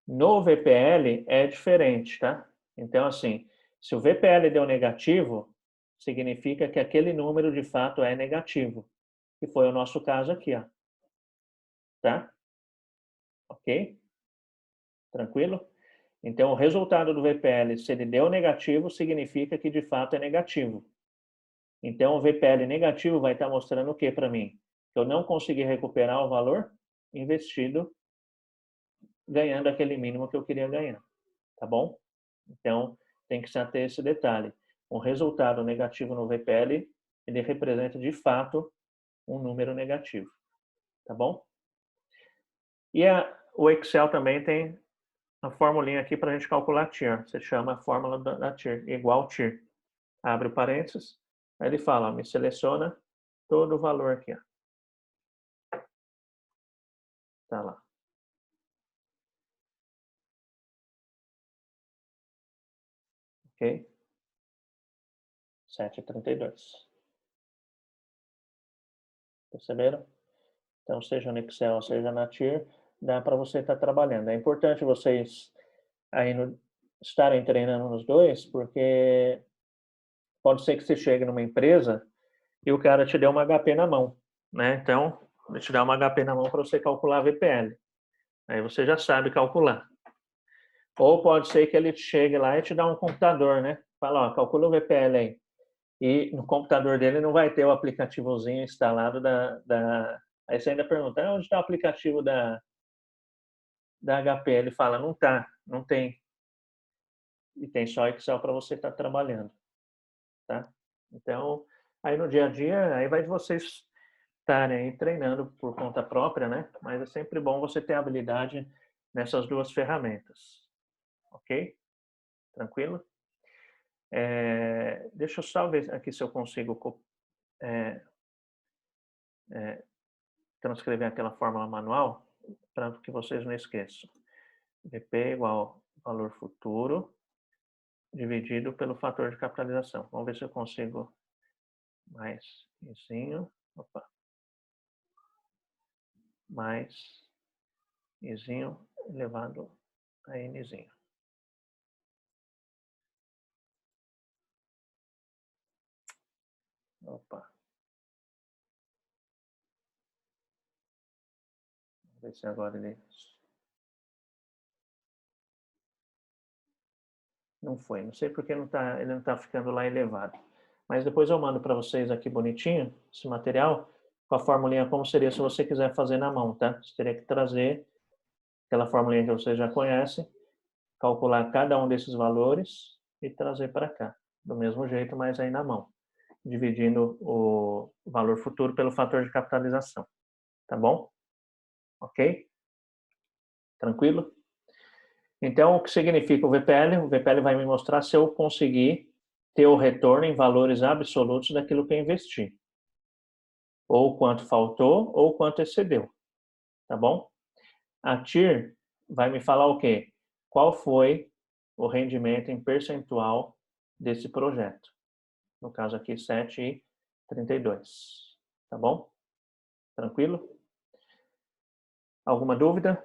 No VPL é diferente, tá? Então, assim, se o VPL deu negativo, significa que aquele número de fato é negativo. Que foi o nosso caso aqui, ó. Tá? Ok? Tranquilo? Então, o resultado do VPL, se ele deu negativo, significa que de fato é negativo. Então, o VPL negativo vai estar mostrando o que para mim? Que eu não consegui recuperar o valor investido ganhando aquele mínimo que eu queria ganhar. Tá bom? Então, tem que se ater a esse detalhe. Um resultado negativo no VPL, ele representa de fato um número negativo. Tá bom? E o Excel também tem a formulinha aqui para a gente calcular TIR. Você chama a fórmula da TIR, igual TIR. Abre o parênteses, aí ele fala, ó, me seleciona todo o valor aqui. Ó. Tá lá. Ok? 7,32. Perceberam? Então, seja no Excel, seja na TIR, dá para você estar trabalhando. É importante vocês aí estarem treinando nos dois, porque pode ser que você chegue numa empresa e o cara te dê uma HP na mão, né? Então, ele te dá uma HP na mão para você calcular a VPL. Aí você já sabe calcular. Ou pode ser que ele chegue lá e te dá um computador, né? Fala, ó, calcula o VPL aí. E no computador dele não vai ter o aplicativozinho instalado Aí você ainda pergunta, onde está o aplicativo da HP? Ele fala, não tá, não tem. E tem só Excel para você estar trabalhando, tá? Então, aí no dia a dia, aí vai de vocês estarem aí treinando por conta própria, né? Mas é sempre bom você ter habilidade nessas duas ferramentas, ok? Tranquilo? Deixa eu só ver aqui se eu consigo transcrever aquela fórmula manual para que vocês não esqueçam. VP igual valor futuro dividido pelo fator de capitalização. Vamos ver se eu consigo mais izinho. Opa. Mais izinho elevado a nzinho. Opa. Vamos ver se agora ele... Não foi. Não sei porque ele não está ficando lá elevado. Mas depois eu mando para vocês aqui bonitinho, esse material, com a formulinha como seria se você quiser fazer na mão, tá? Você teria que trazer aquela formulinha que vocês já conhecem, calcular cada um desses valores e trazer para cá. Do mesmo jeito, mas aí na mão. Dividindo o valor futuro pelo fator de capitalização. Tá bom? Ok? Tranquilo? Então, o que significa o VPL? O VPL vai me mostrar se eu conseguir ter o retorno em valores absolutos daquilo que eu investi. Ou quanto faltou, ou quanto excedeu. Tá bom? A TIR vai me falar o quê? Qual foi o rendimento em percentual desse projeto. No caso aqui, 7,32. Tá bom? Tranquilo? Alguma dúvida?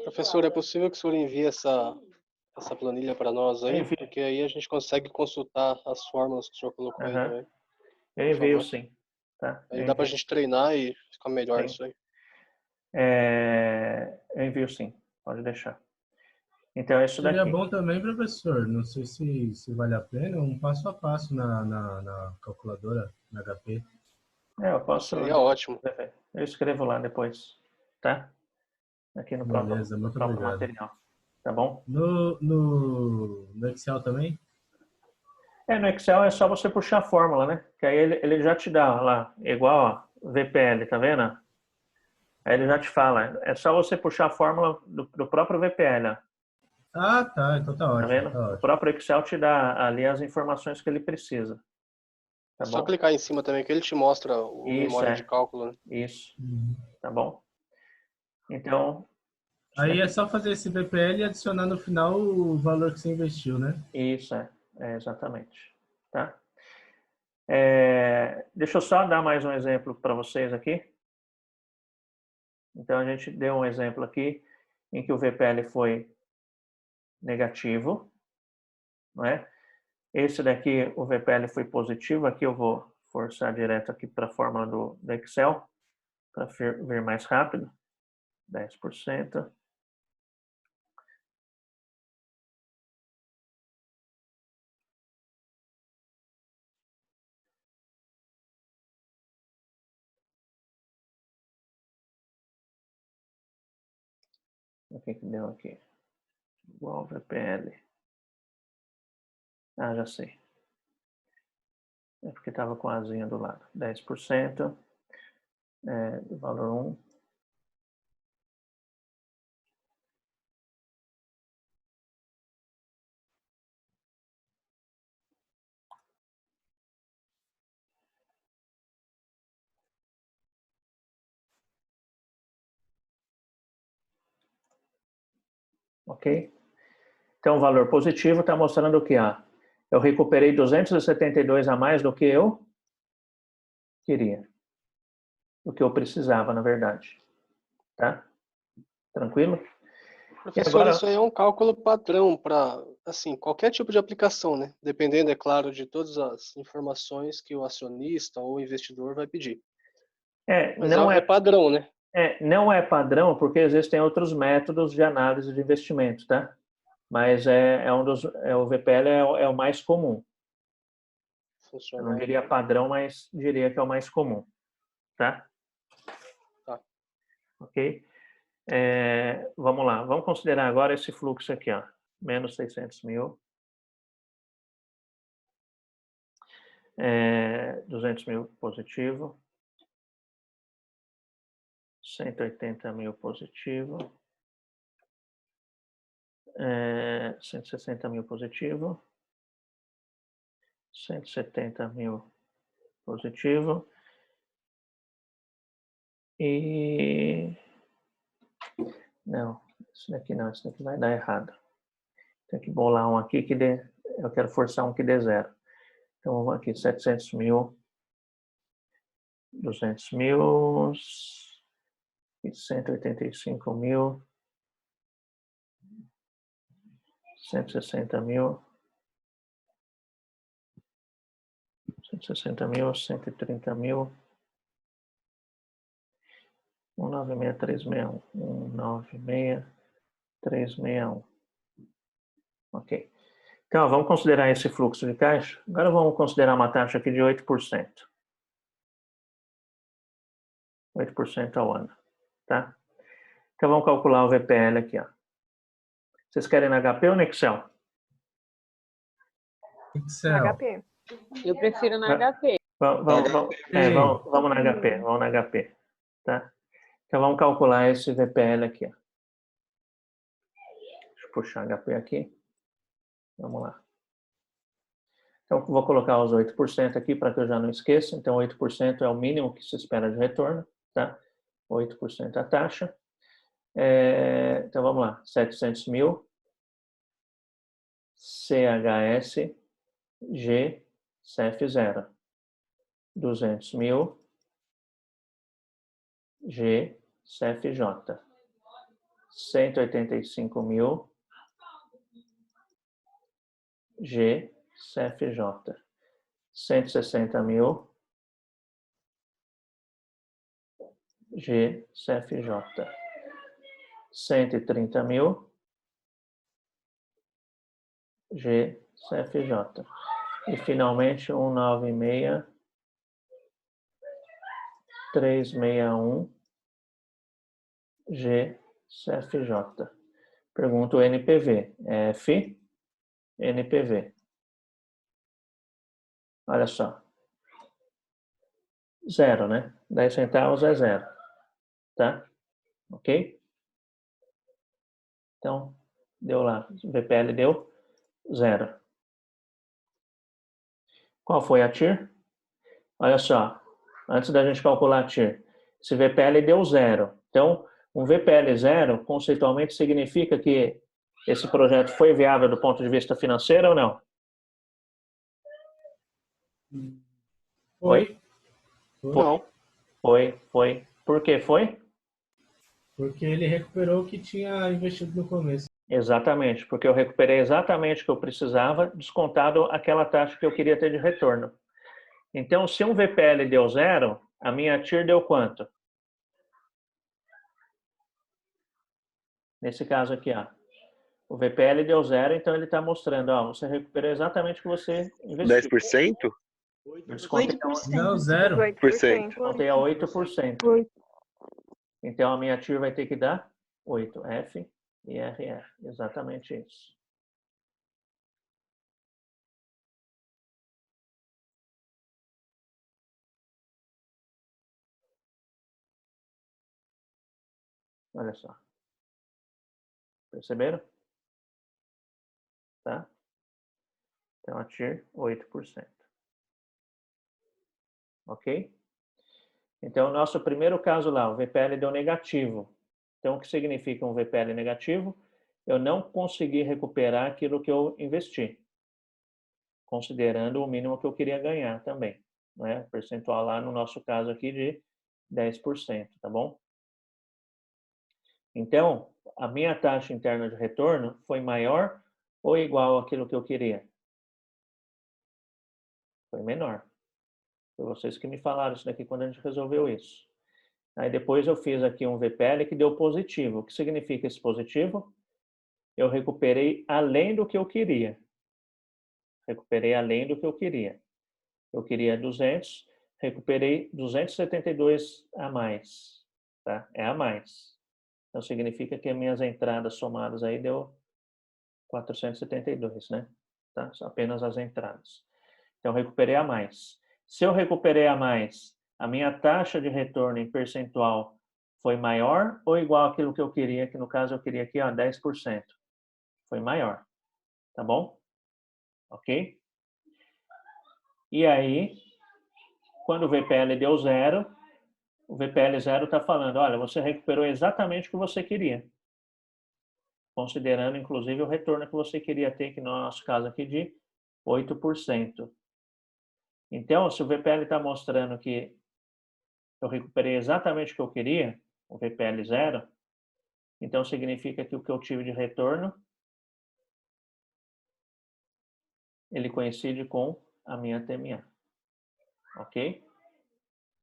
Professor, é possível que o senhor envie essa planilha para nós aí? Envio. Porque aí a gente consegue consultar as fórmulas que o senhor colocou aí também. Eu envio sim. Tá? Aí dá para a gente treinar e ficar melhor nisso aí. Eu envio sim. Pode deixar. Então, isso daqui. Seria bom também, professor, não sei se vale a pena, um passo a passo na calculadora, na HP. Eu posso. Seria ótimo. Eu escrevo lá depois, tá? Aqui no Beleza, próprio, muito próprio obrigado. material. Tá bom? No Excel também? No Excel é só você puxar a fórmula, né? Que aí ele já te dá lá, igual, ó, VPL, tá vendo? Aí ele já te fala, é só você puxar a fórmula do próprio VPL, ó. Ah, tá. Então tá Tá ótimo, vendo? tá O ótimo. próprio Excel te dá ali as informações que ele precisa. Tá Só bom? clicar em cima também que ele te mostra o Isso, memória de cálculo, né? Isso, Uhum. tá bom? Então, Aí é só fazer esse VPL e adicionar no final o valor que você investiu, né? isso exatamente. Tá? Deixa eu só dar mais um exemplo para vocês aqui. Então, a gente deu um exemplo aqui em que o VPL foi negativo, não é? Esse daqui, o VPL foi positivo. Aqui eu vou forçar direto aqui para a fórmula do Excel, para vir mais rápido. 10%. O que deu aqui? Igual VPL. Ah, já sei. É porque estava com a asinha do lado. 10%. Do valor 1. Ok? Então, o valor positivo está mostrando o que? Eu recuperei 272 a mais do que eu queria. Do que eu precisava, na verdade. Tá? Tranquilo? Professor, agora... isso aí é um cálculo padrão para, assim, qualquer tipo de aplicação, né? Dependendo, é claro, de todas as informações que o acionista ou o investidor vai pedir. Mas não é padrão, né? Não é padrão porque existem outros métodos de análise de investimento, tá? Mas o VPL é o mais comum. Eu não Funcional. diria padrão, mas diria que é o mais comum, tá? Tá. Ok? Vamos lá, vamos considerar agora esse fluxo aqui, ó, menos 600 mil, 200 mil positivo, 180 mil positivo, 160 mil positivo, 170 mil positivo e... Não, isso daqui não, isso daqui vai dar errado. Tem que bolar um aqui que dê... Eu quero forçar um que dê zero. Então, vamos aqui, 700 mil, 200 mil, 185 mil, 160 mil, 160 mil, 130 mil, 196,361, 196,361. Ok. Então, vamos considerar esse fluxo de caixa. Agora vamos considerar uma taxa aqui de 8%. 8% ao ano, tá? Então, vamos calcular o VPL aqui, ó. Vocês querem no HP ou no Excel? Excel. HP. Eu prefiro na HP. Vamos na HP, vamos na HP, tá? Então, vamos calcular esse VPL aqui, ó. Deixa eu puxar HP aqui. Vamos lá. Então, vou colocar os 8% aqui para que eu já não esqueça. Então, 8% é o mínimo que se espera de retorno, tá? 8% a taxa. Então, vamos lá. 700 mil. CHS G CF0. 200 mil G CFJ. 185 mil G CFJ. 160 mil G CFJ. 130 mil G CFJ. E finalmente 196,361 G CFJ. Pergunta o NPV. F NPV. Olha só. zero, né? 10 centavos é zero, tá? Ok? Então, deu lá, o VPL deu zero. Qual foi a TIR? Olha só, antes da gente calcular a TIR, esse VPL deu zero. Então, um VPL zero, conceitualmente, significa que esse projeto foi viável do ponto de vista financeiro ou não? Foi. Não. Foi. Por que foi? Porque ele recuperou o que tinha investido no começo. Exatamente, porque eu recuperei exatamente o que eu precisava, descontado aquela taxa que eu queria ter de retorno. Então, se um VPL deu zero, a minha TIR deu quanto? Nesse caso aqui, ó. O VPL deu zero, então ele está mostrando, ó, você recuperou exatamente o que você investiu. 10%? Descontei 8%. Não, zero. 18%. a 8%. Então a minha TIR vai ter que dar 8, F e RR. Exatamente isso. Olha só. Perceberam? Tá? Então a TIR, 8%. Ok? Então, o nosso primeiro caso lá, o VPL deu negativo. Então, o que significa um VPL negativo? Eu não consegui recuperar aquilo que eu investi, considerando o mínimo que eu queria ganhar também. Né? Percentual lá, no nosso caso aqui, de 10%, tá bom? Então, a minha taxa interna de retorno foi maior ou igual àquilo que eu queria? Foi menor. Foi vocês que me falaram isso daqui quando a gente resolveu isso. Aí depois eu fiz aqui um VPL que deu positivo. O que significa esse positivo? Eu recuperei além do que eu queria. Recuperei além do que eu queria. Eu queria 200, recuperei 272 a mais. Tá? É a mais. Então significa que as minhas entradas somadas aí deu 472, né? Tá? Apenas as entradas. Então recuperei a mais. Se eu recuperei a mais, a minha taxa de retorno em percentual foi maior ou igual àquilo que eu queria, que no caso eu queria aqui, ó, 10%. Foi maior. Tá bom? Ok? E aí, quando o VPL deu zero, o VPL zero está falando, olha, você recuperou exatamente o que você queria. Considerando, inclusive, o retorno que você queria ter, que no nosso caso aqui, de 8%. Então, se o VPL está mostrando que eu recuperei exatamente o que eu queria, o VPL zero, então significa que o que eu tive de retorno, ele coincide com a minha TMA. Ok?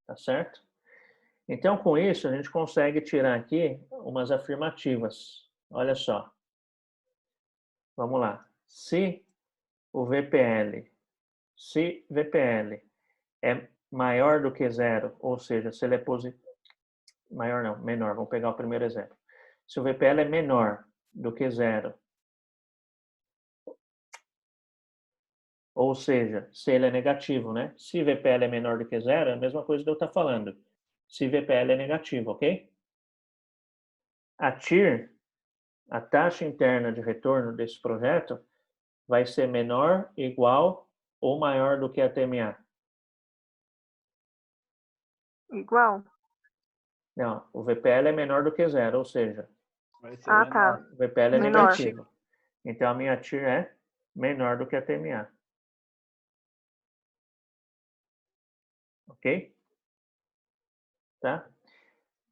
Tá certo? Então, com isso, a gente consegue tirar aqui umas afirmativas. Olha só. Vamos lá. Se VPL é maior do que zero, ou seja, se ele é positivo, maior não, menor, vamos pegar o primeiro exemplo. Se o VPL é menor do que zero, ou seja, se ele é negativo, né? Se VPL é menor do que zero, é a mesma coisa que eu estou falando. Se VPL é negativo, ok? A TIR, a taxa interna de retorno desse projeto, vai ser menor, igual ou maior do que a TMA? Igual? Não, o VPL é menor do que zero, ou seja, Vai ser Ah, menor. tá. o VPL é Menor. negativo. Então, a minha TIR é menor do que a TMA. Ok? Tá?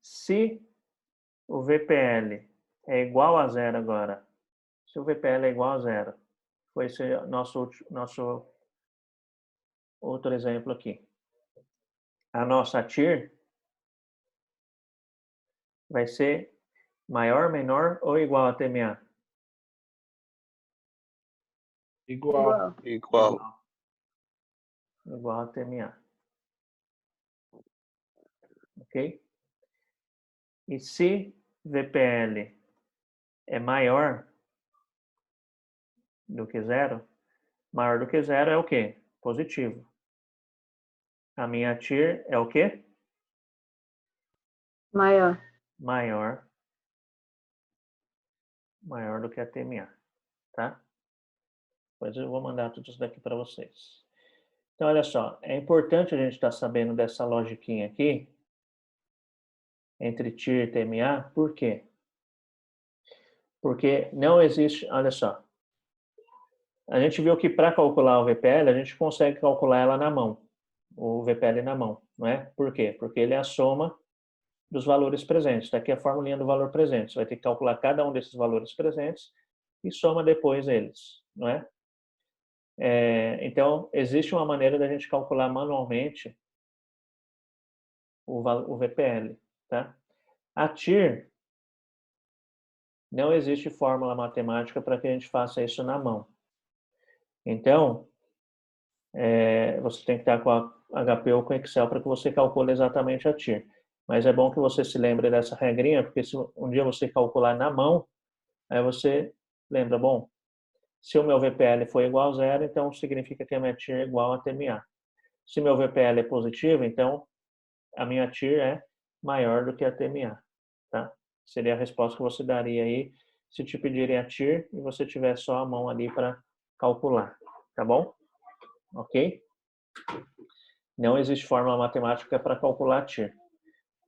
Se o VPL é igual a zero agora, se o VPL é igual a zero, foi esse nosso outro exemplo aqui. A nossa TIR vai ser maior, menor ou igual a TMA? Igual. Igual. Igual a TMA. Ok? E se VPL é maior do que zero, maior do que zero é o quê? Positivo. A minha TIR é o quê? Maior. Maior do que a TMA, tá? Depois eu vou mandar tudo isso daqui para vocês. Então, olha só, é importante a gente estar sabendo dessa logiquinha aqui, entre TIR e TMA, por quê? Porque não existe, olha só, a gente viu que para calcular o VPL, a gente consegue calcular ela na mão, o VPL na mão, não é? Por quê? Porque ele é a soma dos valores presentes. Está aqui a formulinha do valor presente. Você vai ter que calcular cada um desses valores presentes e soma depois eles, não é? Então, existe uma maneira da gente calcular manualmente o VPL, tá? A TIR, não existe fórmula matemática para que a gente faça isso na mão. Então, você tem que estar com a HP ou com Excel para que você calcule exatamente a TIR. Mas é bom que você se lembre dessa regrinha, porque se um dia você calcular na mão, aí você lembra, bom, se o meu VPL for igual a zero, então significa que a minha TIR é igual a TMA. Se meu VPL é positivo, então a minha TIR é maior do que a TMA, tá? Seria a resposta que você daria aí se te pedirem a TIR e você tiver só a mão ali para calcular, tá bom? Ok? Não existe fórmula matemática para calcular a TIR.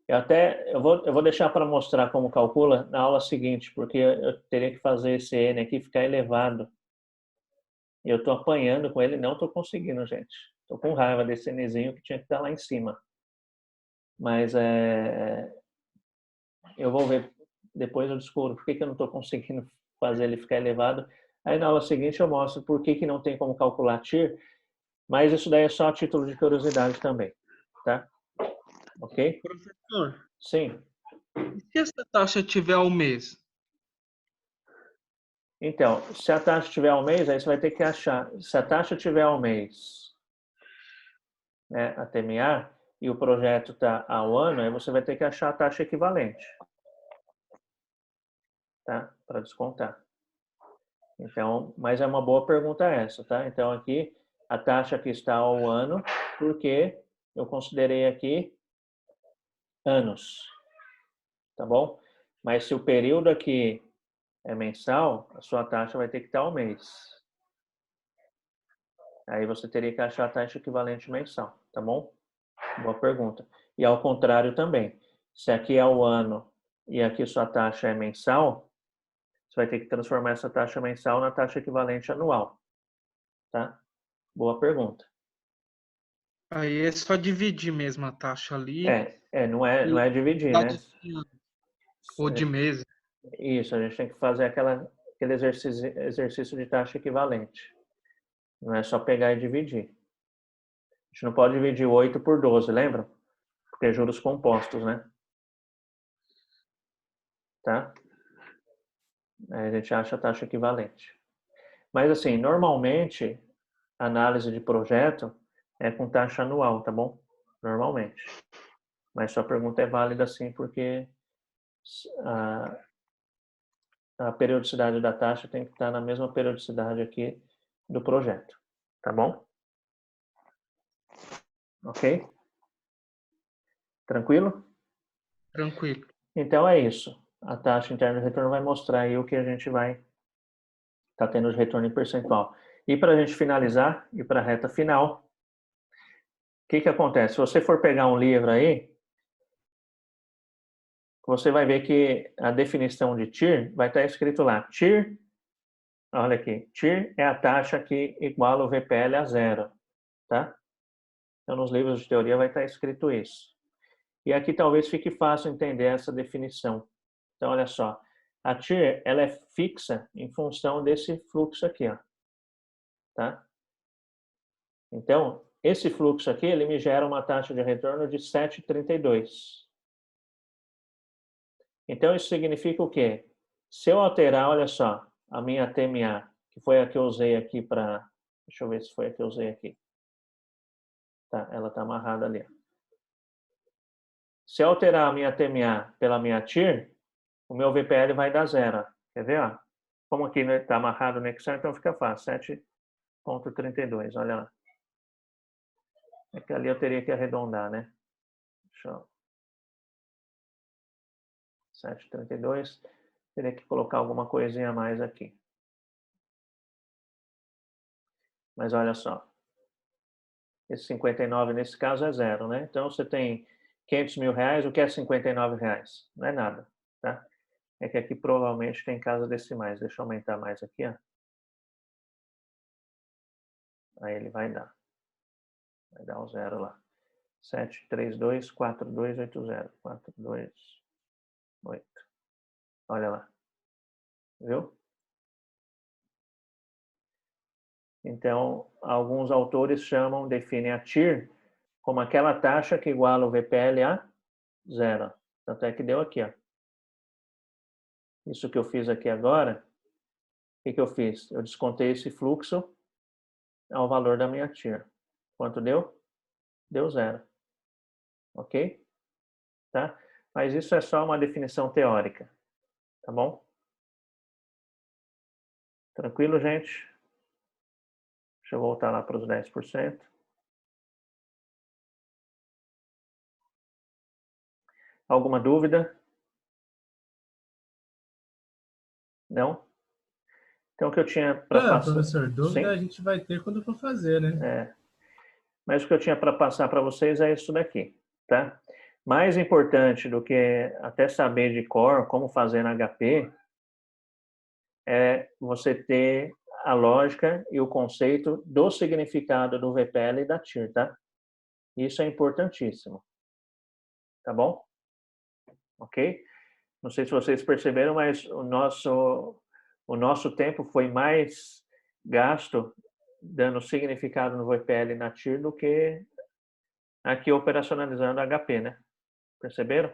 Eu vou deixar para mostrar como calcula na aula seguinte, porque eu teria que fazer esse N aqui ficar elevado. Eu estou apanhando com ele, não estou conseguindo, gente. Estou com raiva desse Nzinho que tinha que estar lá em cima. Mas eu vou ver, depois eu descubro por que eu não estou conseguindo fazer ele ficar elevado. Aí na aula seguinte eu mostro por que não tem como calcular TIR, mas isso daí é só a título de curiosidade também, tá? Ok? Professor, Sim. e se essa taxa tiver ao mês? Então, se a taxa tiver ao mês, aí você vai ter que achar. Se a taxa tiver ao mês, né, a TMA, e o projeto está ao ano, aí você vai ter que achar a taxa equivalente, tá? Para descontar. Então, mas é uma boa pergunta essa, tá? Então, aqui, a taxa que está ao ano, porque eu considerei aqui anos, tá bom? Mas se o período aqui é mensal, a sua taxa vai ter que estar ao mês. Aí você teria que achar a taxa equivalente mensal, tá bom? Boa pergunta. E ao contrário também. Se aqui é o ano e aqui sua taxa é mensal, você vai ter que transformar essa taxa mensal na taxa equivalente anual, tá? Boa pergunta. Aí é só dividir mesmo a taxa ali. Não é dividir, né? Ou de meses. Isso, a gente tem que fazer aquele exercício de taxa equivalente. Não é só pegar e dividir. A gente não pode dividir 8 por 12, lembra? Porque é juros compostos, né? Tá? Aí a gente acha a taxa equivalente. Mas assim, normalmente, análise de projeto é com taxa anual, tá bom? Normalmente. Mas sua pergunta é válida sim, porque a periodicidade da taxa tem que estar na mesma periodicidade aqui do projeto, tá bom? Ok? Tranquilo? Tranquilo. Então é isso. A taxa interna de retorno vai mostrar aí o que a gente vai estar tendo de retorno em percentual. E para a gente finalizar, e para a reta final, o que acontece? Se você for pegar um livro aí, você vai ver que a definição de TIR vai estar escrito lá. TIR, olha aqui, TIR é a taxa que iguala o VPL a zero, tá? Então, nos livros de teoria vai estar escrito isso. E aqui talvez fique fácil entender essa definição. Então, olha só, a TIR, ela é fixa em função desse fluxo aqui, ó, tá? Então, esse fluxo aqui, ele me gera uma taxa de retorno de 7,32. Então, isso significa o quê? Se eu alterar, olha só, a minha TMA, que foi a que eu usei aqui para... Deixa eu ver se foi a que eu usei aqui. Tá, ela está amarrada ali. Se eu alterar a minha TMA pela minha TIR, o meu VPL vai dar zero. Quer ver? Ó? Como aqui está amarrado no Excel, então fica fácil. 7,32, olha lá. É que ali eu teria que arredondar, né? Deixa eu... 7,32. Teria que colocar alguma coisinha a mais aqui. Mas olha só. Esse 59 nesse caso é zero, né? Então você tem 500 mil reais, o que é 59 reais? Não é nada, tá? É que aqui provavelmente tem casas decimais. Deixa eu aumentar mais aqui, ó. Aí ele vai dar. Vai dar um zero lá. 732 4280. 428. Olha lá. Viu? Então, alguns autores definem a TIR como aquela taxa que iguala o VPL a zero. Tanto é que deu aqui, ó. Isso que eu fiz aqui agora, o que eu fiz? Eu descontei esse fluxo ao valor da minha TIR. Quanto deu? Deu zero. Ok? Tá? Mas isso é só uma definição teórica. Tá bom? Tranquilo, gente? Deixa eu voltar lá para os 10%. Alguma dúvida? Não? Então, o que eu tinha para passar... Professor, dúvida Sim? a gente vai ter quando for fazer, né? É. Mas o que eu tinha para passar para vocês é isso daqui, tá? Mais importante do que até saber de cor como fazer na HP é você ter a lógica e o conceito do significado do VPL e da TIR, tá? Isso é importantíssimo. Tá bom? Ok? Não sei se vocês perceberam, mas o nosso tempo foi mais gasto dando significado no VPL e na TIR do que aqui operacionalizando HP, né? Perceberam?